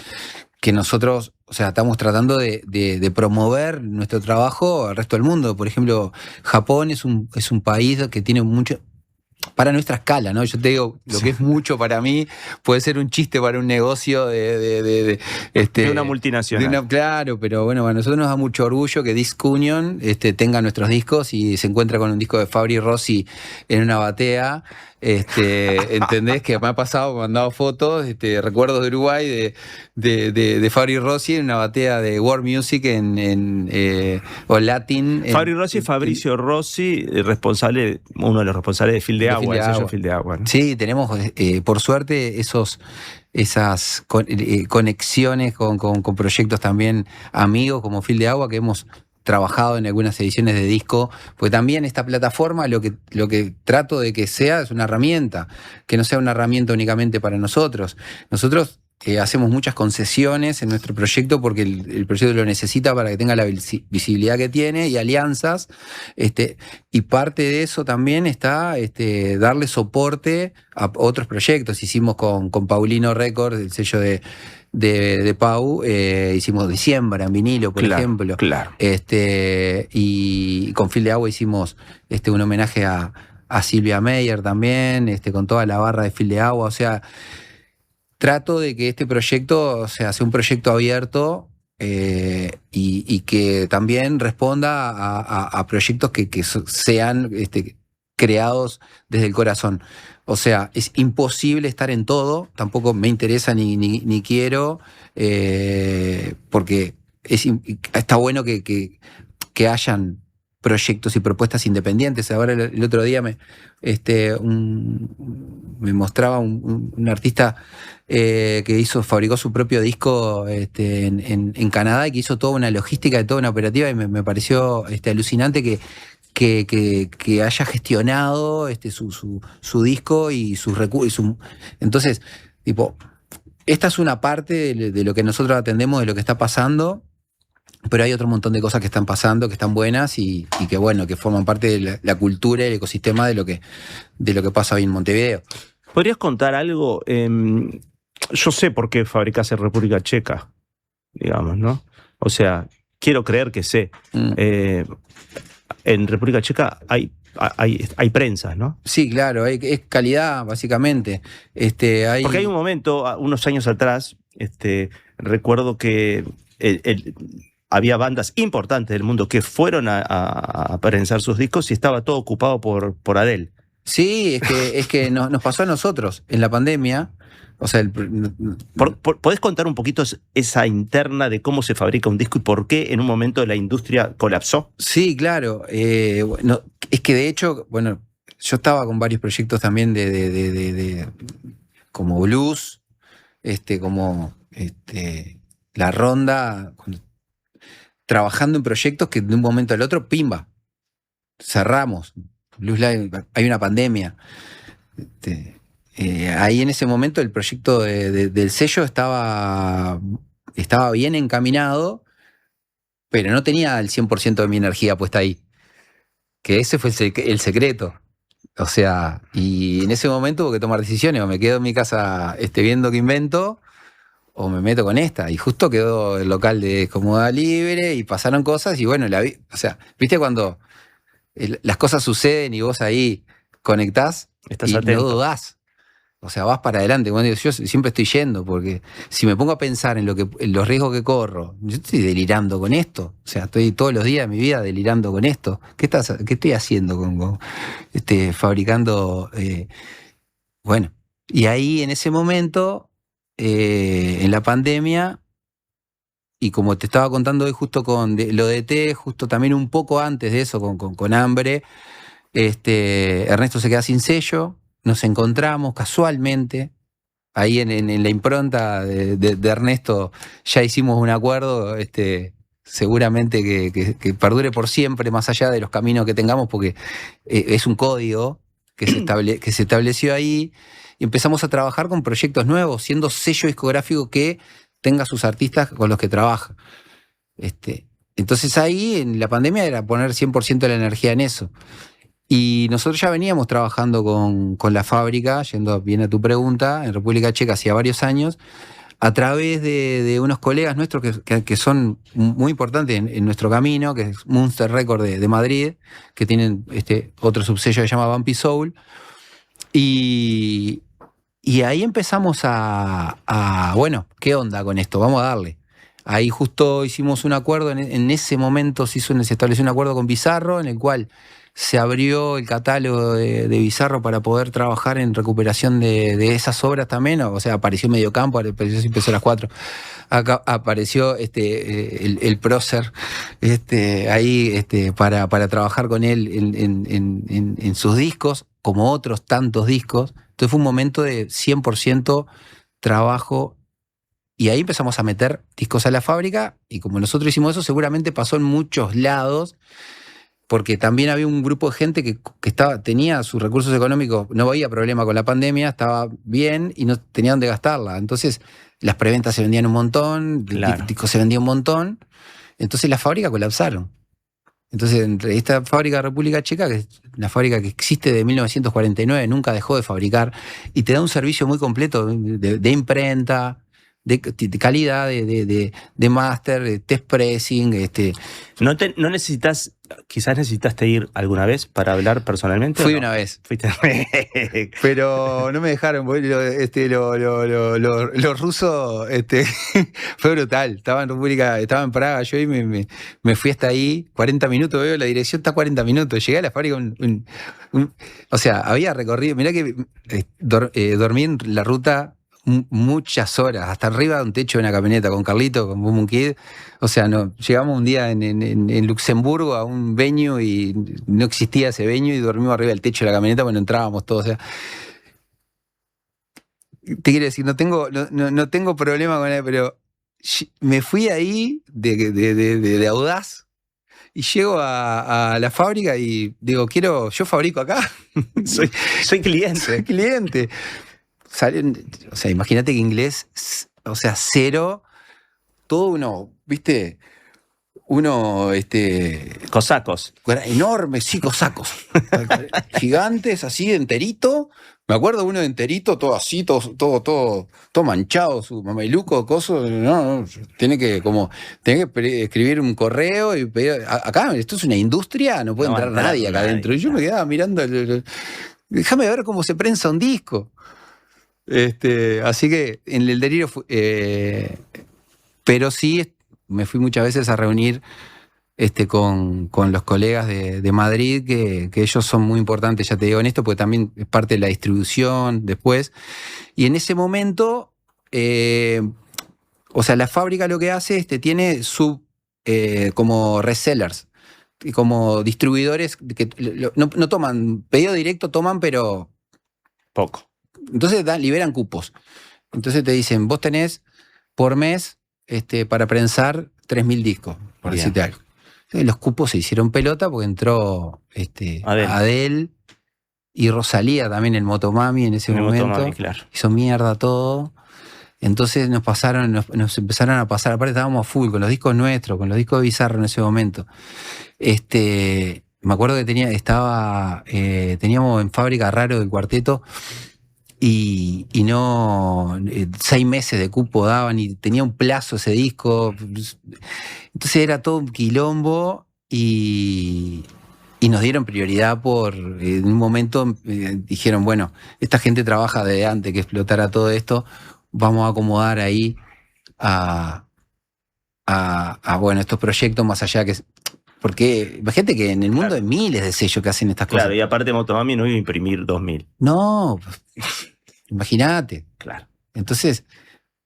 nosotros, estamos tratando de promover nuestro trabajo al resto del mundo. Por ejemplo, Japón es un país que tiene mucho, para nuestra escala, ¿no? Yo te digo, lo que es mucho para mí puede ser un chiste para un negocio de una multinacional. Claro, pero bueno, a nosotros nos da mucho orgullo que Disc Union tenga nuestros discos y se encuentra con un disco de Fabri Rossi en una batea. ¿Entendés? Que me ha pasado, me han mandado fotos, recuerdos de Uruguay, de Fabri Rossi en una batea de World Music o Latin. Fabri Rossi, Fabricio Rossi, uno de los responsables de Fil de Agua, el sello Fil de Agua, ¿no? Sí, tenemos, por suerte, esas conexiones con proyectos también amigos como Fil de Agua, que hemos trabajado en algunas ediciones de disco, pues también esta plataforma lo que trato de que sea es una herramienta, que no sea una herramienta únicamente para nosotros. Nosotros hacemos muchas concesiones en nuestro proyecto porque el proyecto lo necesita para que tenga la visibilidad que tiene y alianzas, y parte de eso también está darle soporte a otros proyectos. Hicimos con Paulino Records, el sello de Pau, hicimos Diciembre en vinilo, por ejemplo. Claro. Y con Fil de Agua hicimos un homenaje a Silvia Meyer también, con toda la barra de Fil de Agua. O sea, trato de que este proyecto sea un proyecto abierto y que también responda a proyectos que sean creados desde el corazón. O sea, es imposible estar en todo, tampoco me interesa ni quiero, porque está bueno que hayan proyectos y propuestas independientes. Ahora el otro día me mostraba un artista que fabricó su propio disco en Canadá y que hizo toda una logística y toda una operativa, y me pareció alucinante que haya gestionado su disco y sus recursos. Entonces, esta es una parte de lo que nosotros atendemos, de lo que está pasando, pero hay otro montón de cosas que están pasando, que están buenas y que, bueno, que forman parte de la cultura y el ecosistema de lo que pasa hoy en Montevideo. ¿Podrías contar algo? Yo sé por qué fabricás en República Checa, digamos, ¿no? O sea, quiero creer que sé. En República Checa hay prensas, ¿no? Sí, claro, es calidad, básicamente. Porque hay un momento, unos años atrás, recuerdo que había bandas importantes del mundo que fueron a prensar sus discos y estaba todo ocupado por Adele. Sí, es que nos pasó a nosotros en la pandemia. O sea, ¿Podés contar un poquito esa interna de cómo se fabrica un disco y por qué en un momento la industria colapsó? Sí, claro. No, es que de hecho, bueno, yo estaba con varios proyectos también de como blues, como La Ronda, trabajando en proyectos que de un momento al otro, pimba, cerramos. Blues Live, hay una pandemia. Ahí en ese momento el proyecto del sello estaba bien encaminado, pero no tenía el 100% de mi energía puesta ahí. Que ese fue el secreto. O sea, y en ese momento hubo que tomar decisiones, o me quedo en mi casa viendo qué invento, o me meto con esta. Y justo quedó el local de Comoda Libre y pasaron cosas y bueno, o sea, ¿viste cuando las cosas suceden y vos ahí conectás y no dudás? O sea, vas para adelante. Bueno, yo siempre estoy yendo, porque si me pongo a pensar en los riesgos que corro, yo estoy delirando con esto. O sea, estoy todos los días de mi vida delirando con esto. ¿Qué estoy haciendo fabricando? Bueno, y ahí en ese momento, en la pandemia, y como te estaba contando hoy justo con lo de T, justo también un poco antes de eso, con Hambre, Ernesto se queda sin sello. Nos encontramos casualmente, ahí en la impronta de Ernesto ya hicimos un acuerdo, seguramente que perdure por siempre, más allá de los caminos que tengamos, porque es un código que se estableció ahí, y empezamos a trabajar con proyectos nuevos, siendo sello discográfico que tenga sus artistas con los que trabaja. Entonces ahí, en la pandemia, era poner 100% de la energía en eso. Y nosotros ya veníamos trabajando con la fábrica, yendo bien a tu pregunta, en República Checa hacía varios años, a través de unos colegas nuestros que son muy importantes en nuestro camino, que es Munster Record de Madrid, que tienen otro subsello que se llama Bumpy Soul. Y ahí empezamos bueno, ¿qué onda con esto? Vamos a darle. Ahí justo hicimos un acuerdo, en ese momento se estableció un acuerdo con Bizarro, en el cual se abrió el catálogo de Bizarro para poder trabajar en recuperación de esas obras también. O sea, apareció Mediocampo, apareció Empezó a las 4. Acá apareció el prócer ahí para trabajar con él en sus discos, como otros tantos discos. Entonces fue un momento de 100% trabajo. Y ahí empezamos a meter discos a la fábrica, y como nosotros hicimos eso, seguramente pasó en muchos lados, porque también había un grupo de gente que tenía sus recursos económicos, no había problema con la pandemia, estaba bien y no tenía dónde gastarla. Entonces las preventas se vendían un montón, el disco se vendía un montón, entonces las fábricas colapsaron. Entonces, entre esta fábrica de República Checa, que es una fábrica que existe de 1949, nunca dejó de fabricar, y te da un servicio muy completo de imprenta, de calidad, de máster, de test pressing. ¿No necesitas, quizás necesitaste ir alguna vez para hablar personalmente? Fui ¿o no? una vez. Fuiste. Pero no me dejaron, los rusos, fue brutal. Estaba en Praga yo y me fui hasta ahí, 40 minutos, veo la dirección, está 40 minutos. Llegué a la fábrica, o sea, había recorrido, mirá que dormí en la ruta muchas horas, hasta arriba de un techo de una camioneta con Carlito, con Boom Kid. O sea, llegamos un día en Luxemburgo a un venue y no existía ese venue y dormimos arriba del techo de la camioneta cuando entrábamos todos. O sea, te quiero decir, no tengo problema con él, pero me fui ahí de audaz y llego a la fábrica y digo, yo fabrico acá. soy cliente. Soy cliente. O sea, imagínate que inglés, o sea, cero, todo cosacos. Enormes, sí, cosacos. Gigantes, así, enterito. Me acuerdo uno de enterito, todo así, todo manchado, su mameluco, coso. No, tiene que escribir un correo y pedir. Acá, esto es una industria, no puede entrar nadie acá adentro. Y yo me quedaba mirando, déjame ver cómo se prensa un disco. Así que en el delirio pero sí me fui muchas veces a reunir con los colegas de Madrid, que ellos son muy importantes, ya te digo en esto, porque también es parte de la distribución después. Y en ese momento, o sea, la fábrica lo que hace tiene como resellers, como distribuidores que no toman pedido directo, toman, pero poco. Entonces liberan cupos. Entonces te dicen, vos tenés por mes para prensar 3.000 discos, por decirte algo. Entonces, los cupos se hicieron pelota porque entró Adele y Rosalía también, el Motomami en ese momento. Motomami, claro. Hizo mierda todo. Entonces nos empezaron a pasar, aparte estábamos a full con los discos nuestros, con los discos de Bizarro en ese momento. Me acuerdo que teníamos en fábrica Raro del Cuarteto, y no 6 meses de cupo daban y tenía un plazo ese disco. Entonces era todo un quilombo y nos dieron prioridad en un momento dijeron, bueno, esta gente trabaja desde antes que explotara todo esto, vamos a acomodar ahí a estos proyectos más allá que... Porque imagínate que en el mundo hay miles de sellos que hacen estas cosas. Claro, y aparte Motomami no iba a imprimir 2.000. No, imagínate. Claro. Entonces,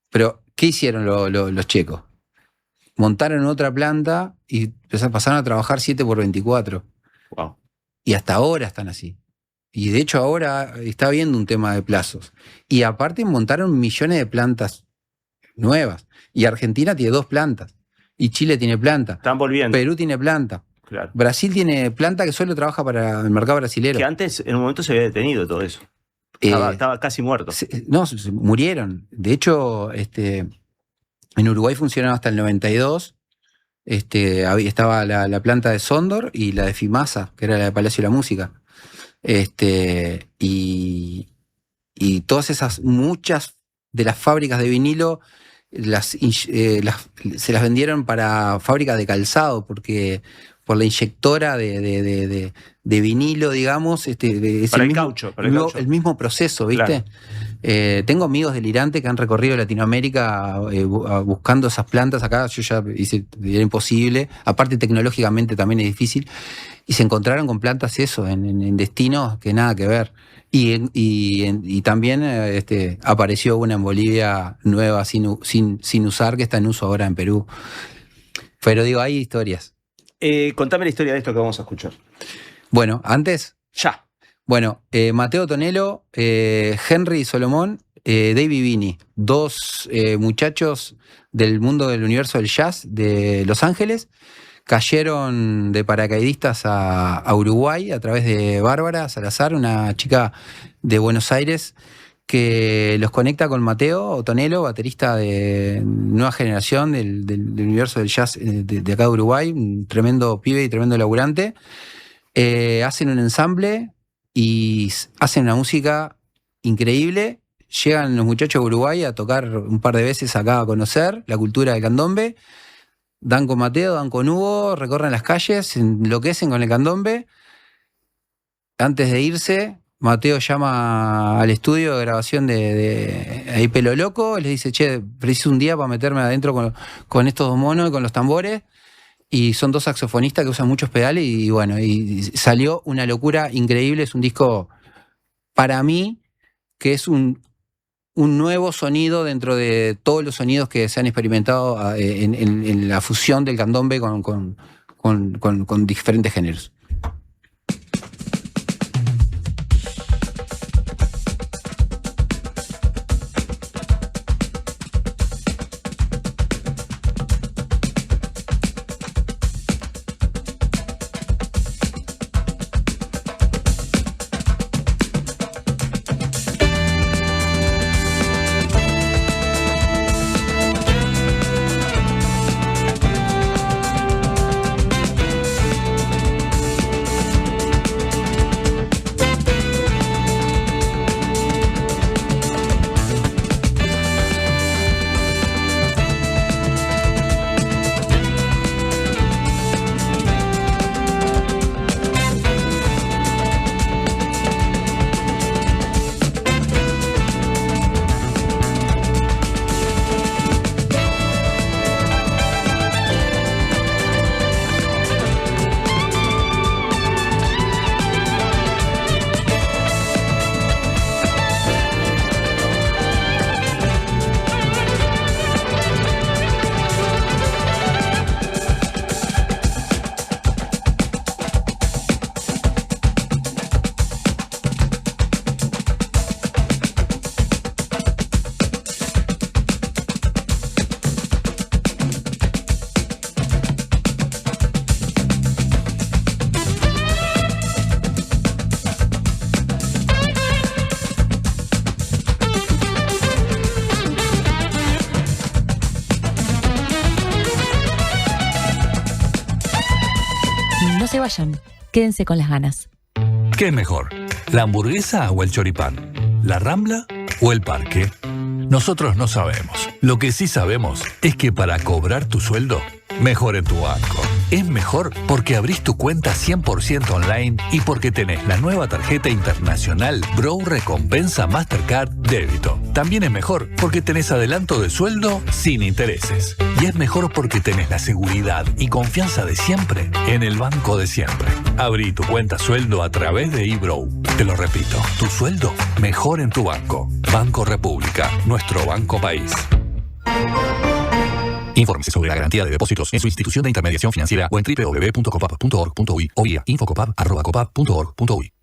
pero ¿qué hicieron los checos? Montaron otra planta y pasaron a trabajar 7x24. Wow. Y hasta ahora están así. Y de hecho ahora está habiendo un tema de plazos. Y aparte montaron millones de plantas nuevas. Y Argentina tiene 2 plantas. Y Chile tiene planta. Están volviendo. Perú tiene planta. Claro. Brasil tiene planta que solo trabaja para el mercado brasilero. Que antes, en un momento, se había detenido todo eso. Estaba casi muerto. Se murieron. De hecho, en Uruguay funcionaba hasta el 92. Estaba la planta de Sondor y la de Fimasa, que era la de Palacio de la Música. Y todas esas, muchas de las fábricas de vinilo se las vendieron para fábricas de calzado, porque por la inyectora de vinilo, digamos, es el mismo proceso, ¿viste? Claro. Tengo amigos delirantes que han recorrido Latinoamérica buscando esas plantas acá. Yo ya hice, era imposible. Aparte, tecnológicamente también es difícil. y se encontraron con plantas en destinos que nada que ver. Y también apareció una en Bolivia nueva sin usar, que está en uso ahora en Perú. Pero digo, hay historias. Contame la historia de esto que vamos a escuchar. Bueno, antes. Ya. Bueno, Mateo Tonelo, Henry Solomón, David Vini, 2 muchachos del mundo del universo del jazz de Los Ángeles, cayeron de paracaidistas a Uruguay a través de Bárbara Salazar, una chica de Buenos Aires, que los conecta con Mateo Tonelo, baterista de nueva generación del universo del jazz de acá de Uruguay, un tremendo pibe y tremendo laburante. Hacen un ensamble y hacen una música increíble. Llegan los muchachos de Uruguay a tocar un par de veces acá a conocer la cultura del candombe. Dan con Mateo, dan con Hugo, recorren las calles, se enloquecen con el candombe. Antes de irse, Mateo llama al estudio de grabación de ahí Pelo Loco, les dice, che, preciso un día para meterme adentro con estos 2 monos y con los tambores. Y son 2 saxofonistas que usan muchos pedales y bueno, y salió una locura increíble. Es un disco, para mí, que es un nuevo sonido dentro de todos los sonidos que se han experimentado en la fusión del candombe con diferentes géneros. No se vayan, quédense con las ganas. ¿Qué es mejor? ¿La hamburguesa o el choripán? ¿La Rambla o el parque? Nosotros no sabemos. Lo que sí sabemos es que para cobrar tu sueldo, mejor en tu banco. Es mejor porque abrís tu cuenta 100% online y porque tenés la nueva tarjeta internacional Bro Recompensa Mastercard Débito. También es mejor porque tenés adelanto de sueldo sin intereses. Y es mejor porque tenés la seguridad y confianza de siempre en el banco de siempre. Abrí tu cuenta sueldo a través de eBrow. Te lo repito, tu sueldo mejor en tu banco. Banco República, nuestro banco país. Infórmese sobre la garantía de depósitos en su institución de intermediación financiera o en www.copap.org.uy o vía infocopap@copap.org.uy.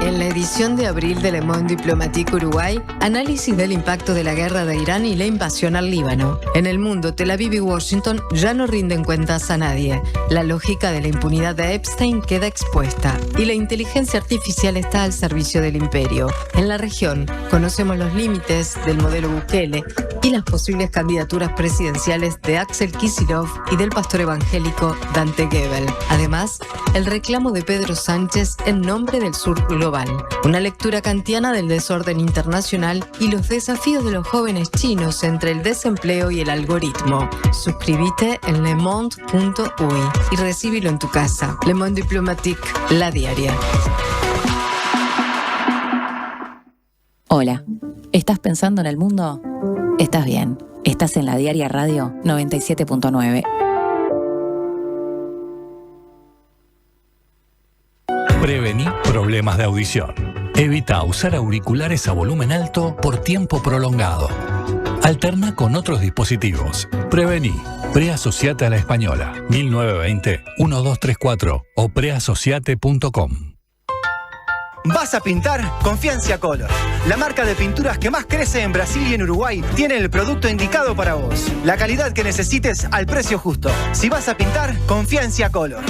En la edición de abril de Le Monde Diplomatique Uruguay, análisis del impacto de la guerra de Irán y la invasión al Líbano. En el mundo, Tel Aviv y Washington ya no rinden cuentas a nadie. La lógica de la impunidad de Epstein queda expuesta y la inteligencia artificial está al servicio del imperio. En la región, conocemos los límites del modelo Bukele y las posibles candidaturas presidenciales de Axel Kicillof y del pastor evangélico Dante Gebel. Además, el reclamo de Pedro Sánchez en nombre del sur global. Una lectura kantiana del desorden internacional y los desafíos de los jóvenes chinos entre el desempleo y el algoritmo. Suscríbete en lemonde.uy y recíbelo en tu casa. Le Monde Diplomatique, la diaria. Hola, ¿estás pensando en el mundo? Estás bien, estás en la Diaria Radio 97.9. Prevení problemas de audición. Evita usar auriculares a volumen alto por tiempo prolongado. Alterna con otros dispositivos. Prevení. Preasociate a la Española. 1920-1234 o preasociate.com. ¿Vas a pintar? Confianza Color. La marca de pinturas que más crece en Brasil y en Uruguay tiene el producto indicado para vos. La calidad que necesites al precio justo. Si vas a pintar, Confianza Color.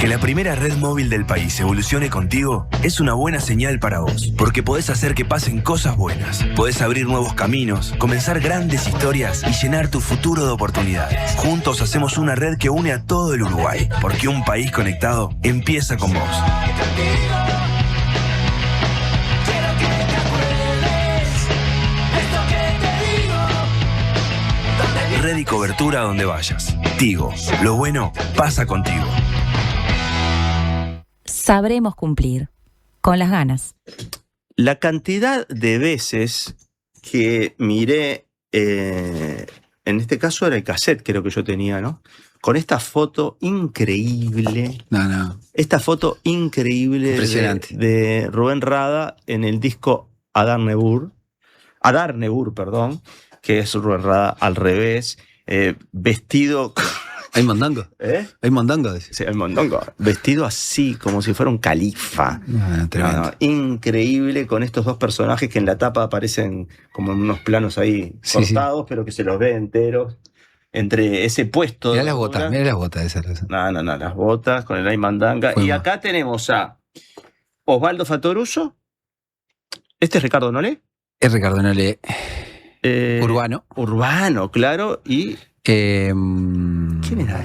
Que la primera red móvil del país evolucione contigo es una buena señal para vos, porque podés hacer que pasen cosas buenas, podés abrir nuevos caminos, comenzar grandes historias y llenar tu futuro de oportunidades. Juntos hacemos una red que une a todo el Uruguay, porque un país conectado empieza con vos. Red y cobertura donde vayas. Tigo, lo bueno pasa contigo. Sabremos cumplir, con las ganas. La cantidad de veces que miré, en este caso era el cassette, creo que yo tenía, ¿no? Con esta foto increíble. Esta foto increíble Impresionante. de Rubén Rada en el disco Adar Nebur, perdón, que es Rubén Rada al revés, vestido... ¿Hay mondongo? ¿Hay mondongo? Sí, hay mondongo. Vestido así, como si fuera un califa. Tremendo. Increíble, con estos dos personajes que en la tapa aparecen como en unos planos ahí cortados, pero que se los ve enteros. Entre ese puesto. Mirá las botas de esa cosa. No, las botas con el Aymandanga. Y acá tenemos a Osvaldo Fatoruso. Este es Ricardo Nolé. Es Ricardo Nolé. Urbano, claro. Y... ¿quién era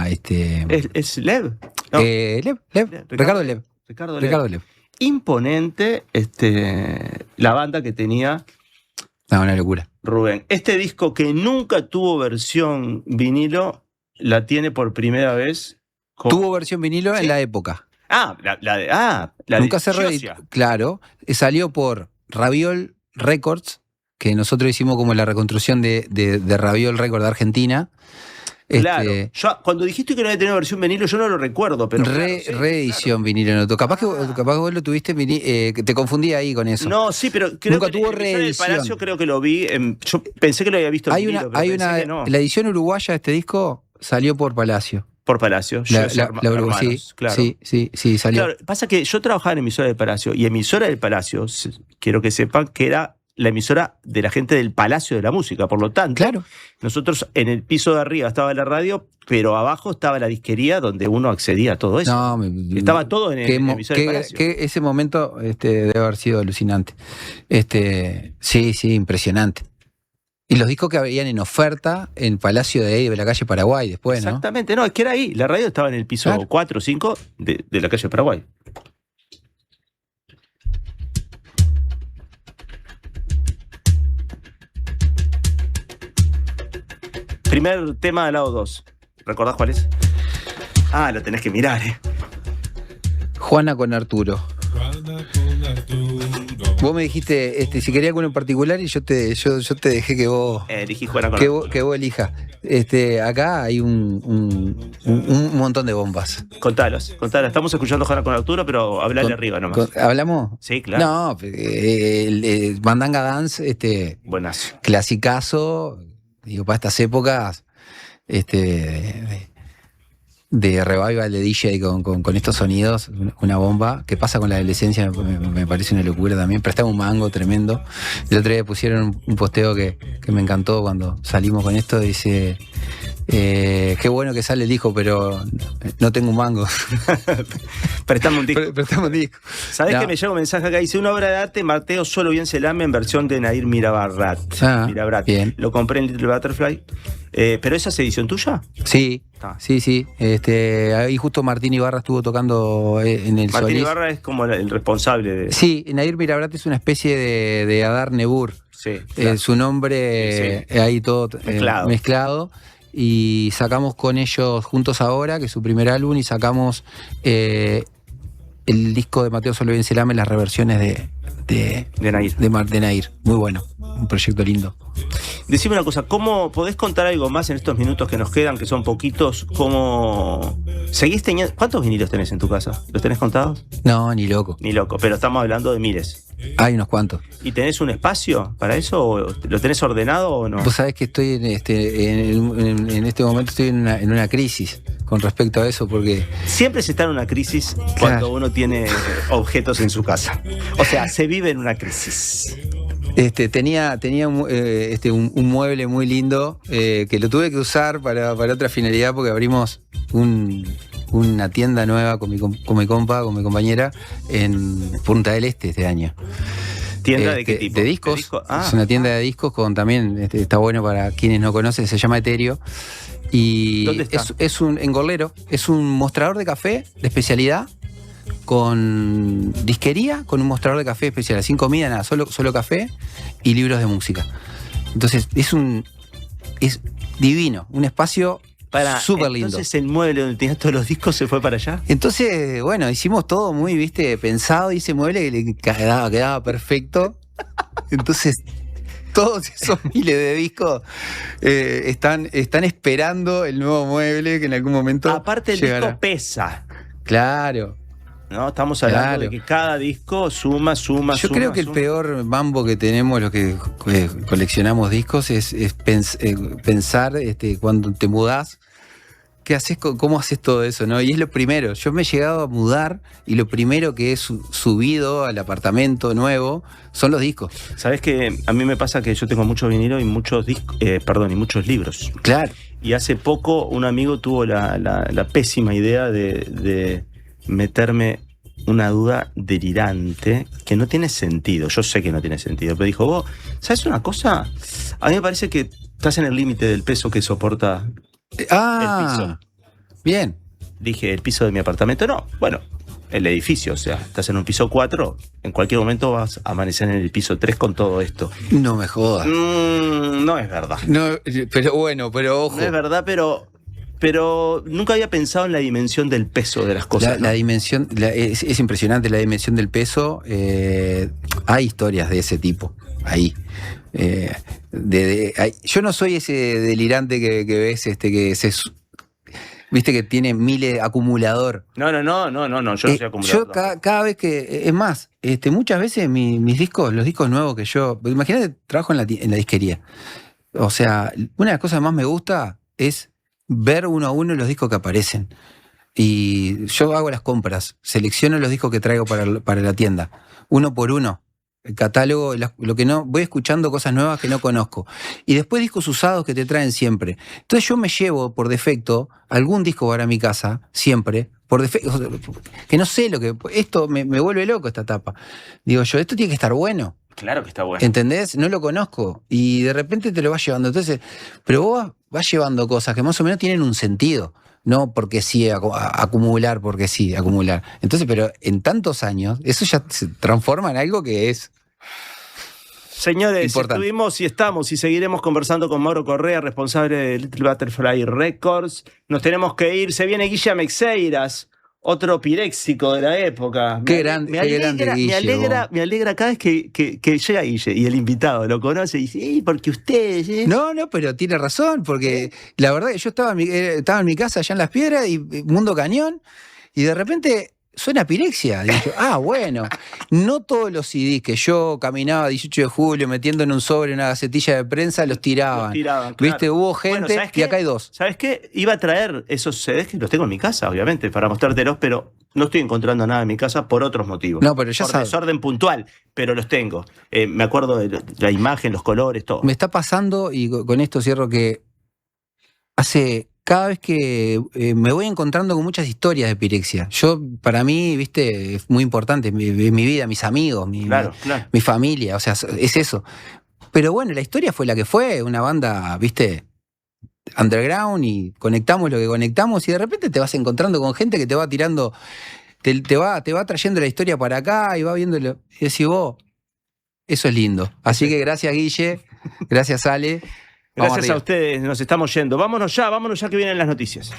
este? ¿Es Lev? No. Ricardo Lev. Ricardo Lev. Imponente la banda que tenía. Una locura. Rubén. Este disco que nunca tuvo versión vinilo, la tiene por primera vez. Tuvo versión vinilo en la época. Nunca se reeditó. Claro. Salió por Raviol Records, que nosotros hicimos como la reconstrucción de Raviol Records de Argentina. Claro. Yo, cuando dijiste que no había tenido versión vinilo, yo no lo recuerdo, pero. Reedición vinilo. No, capaz que vos lo tuviste, te confundí ahí con eso. No, sí, pero creo nunca que tuvo en reedición. el Palacio creo que lo vi. Yo pensé que lo había visto en vinilo, pero pensé que no. La edición uruguaya de este disco salió por Palacio. Por Palacio. Claro. Sí, salió. Claro, pasa que yo trabajaba en emisora del Palacio, y emisora del Palacio, quiero que sepan que era la emisora de la gente del Palacio de la Música. Por lo tanto, nosotros en el piso de arriba estaba la radio, pero abajo estaba la disquería donde uno accedía a todo eso. Estaba todo en la emisora del Palacio. Ese momento debe haber sido alucinante. Sí, impresionante. Y los discos que habían en oferta en Palacio de ahí, de la calle Paraguay después, Exactamente, no, es que era ahí. La radio estaba en el piso 4 o 5 de la calle Paraguay. Primer tema del lado 2. ¿Recordás cuál es? Lo tenés que mirar, Juana con Arturo. Vos me dijiste si quería alguno en particular y yo te dejé que vos elegí Juana con Arturo. Que vos elijas. Acá hay un montón de bombas. Contalas. Estamos escuchando Juana con Arturo, pero hablale arriba nomás. ¿Hablamos? Sí, claro. No, el Mandanga Dance, buenazo. Clasicazo. Digo, para estas épocas, de revival de DJ con estos sonidos, una bomba. ¿Qué pasa con la adolescencia? Me parece una locura también. Prestaba un mango tremendo. El otro día pusieron un posteo que me encantó cuando salimos con esto. Dice, qué bueno que sale el disco, pero no tengo un mango. Prestame un disco. Prestame un disco. ¿Sabés que me llega un mensaje acá? Dice, una obra de arte, Mateo Solo Bien Selame en versión de Nair Mirabrat. Bien. Lo compré en Little Butterfly. ¿Pero esa es edición tuya? Sí. Sí. Ahí justo Martín Ibarra estuvo tocando en el Solís. Martín Ibarra es como el responsable de... Sí, Nair Mirabrat es una especie de Adar Nebur. Sí. Su nombre ahí todo mezclado. Y sacamos con ellos Juntos Ahora, que es su primer álbum, y sacamos el disco de Mateo Solo Bien Selame, las reversiones de Nair. De Nair. Muy bueno, un proyecto lindo. Decime una cosa, ¿cómo podés contar algo más en estos minutos que nos quedan, que son poquitos? ¿Cómo seguís teniendo? ¿Cuántos vinilos tenés en tu casa? ¿Los tenés contados? No, ni loco. Ni loco, pero estamos hablando de miles. Hay unos cuantos. ¿Y tenés un espacio para eso? ¿O lo tenés ordenado o no? Vos sabés que estoy en este momento estoy en una crisis con respecto a eso, porque siempre se está en una crisis cuando uno tiene objetos en su casa. O sea, se vive en una crisis. Tenía un mueble muy lindo que lo tuve que usar para otra finalidad, porque abrimos una tienda nueva con mi compañera en Punta del Este este año. ¿Tienda de qué tipo? De discos. Es una tienda de discos con también, está bueno para quienes no conocen, se llama Eterio. Y ¿dónde está? Es en Gorlero, es un mostrador de café de especialidad, con disquería, con un mostrador de café especial, sin comida, nada, solo café y libros de música. Entonces es divino, un espacio súper lindo. Entonces el mueble donde tenías todos los discos se fue para allá. Entonces, bueno, hicimos todo muy, pensado, y ese mueble que le quedaba perfecto. Entonces todos esos miles de discos están esperando el nuevo mueble que en algún momento aparte el llegará. Disco pesa. Claro. No, estamos hablando de que cada disco suma. Yo creo que el peor mambo que tenemos los que coleccionamos discos es pensar cuando te mudás, ¿qué haces? ¿Cómo haces todo eso? ¿No? Y es lo primero. Yo me he llegado a mudar y lo primero que he subido al apartamento nuevo son los discos. ¿Sabés que a mí me pasa que yo tengo mucho vinilo y muchos discos, y muchos libros? Claro. Y hace poco un amigo tuvo la pésima idea de meterme una duda delirante que no tiene sentido. Yo sé que no tiene sentido, pero dijo, vos, ¿sabes una cosa? A mí me parece que estás en el límite del peso que soporta el piso. Bien. Dije, ¿el piso de mi apartamento? No, bueno, el edificio, o sea, estás en un piso 4, en cualquier momento vas a amanecer en el piso 3 con todo esto. No me jodas. No es verdad. No, pero ojo. No es verdad, pero nunca había pensado en la dimensión del peso de las cosas. La dimensión, es impresionante la dimensión del peso. Hay historias de ese tipo ahí. Yo no soy ese delirante que ves, viste que tiene miles acumulador. No, yo no soy acumulador. Yo cada vez que, es más, muchas veces mis discos, los discos nuevos que yo, imagínate, trabajo en la disquería. O sea, una de las cosas que más me gusta es ver uno a uno los discos que aparecen. Y yo hago las compras, selecciono los discos que traigo para la tienda, uno por uno. El catálogo, lo que no, voy escuchando cosas nuevas que no conozco. Y después discos usados que te traen siempre. Entonces yo me llevo por defecto algún disco para mi casa, siempre, por defecto, que no sé lo que. Esto me vuelve loco esta tapa. Digo yo, esto tiene que estar bueno. Claro que está bueno. ¿Entendés? No lo conozco. Y de repente te lo vas llevando. Entonces, pero vos vas llevando cosas que más o menos tienen un sentido. No porque sí, acumular, porque sí, acumular. Entonces, pero en tantos años, eso ya se transforma en algo que es. Señores, importante. Estuvimos y estamos y seguiremos conversando con Mauro Correa, responsable de Little Butterfly Records. Nos tenemos que ir. Se viene Guille Meixeiras, otro piréxico de la época. Qué grande Guille. Me alegra cada vez que llega Guille y el invitado lo conoce y dice, porque ustedes. No, pero tiene razón, porque la verdad que yo estaba en mi casa allá en Las Piedras, y Mundo Cañón, y de repente suena Pirexia. Digo, bueno, no todos los CDs que yo caminaba 18 de julio metiendo en un sobre una gacetilla de prensa los tiraban. Claro. ¿Viste? Hubo gente, y acá hay dos. ¿Sabes qué? Iba a traer esos CDs que los tengo en mi casa, obviamente, para mostrártelos, pero no estoy encontrando nada en mi casa por otros motivos. No, pero ya por desorden puntual, pero los tengo. Me acuerdo de la imagen, los colores, todo. Me está pasando, y con esto cierro, que cada vez que me voy encontrando con muchas historias de pirexia. Para mí, viste, es muy importante, mi vida, mis amigos, mi familia, o sea, es eso. Pero bueno, la historia fue la que fue, una banda, viste, underground, y conectamos lo que conectamos, y de repente te vas encontrando con gente que te va tirando, te va trayendo la historia para acá, y va viéndolo, y decís vos, eso es lindo. Así que gracias, Guille, gracias, Ale. Gracias a ustedes, nos estamos yendo. Vámonos ya que vienen las noticias.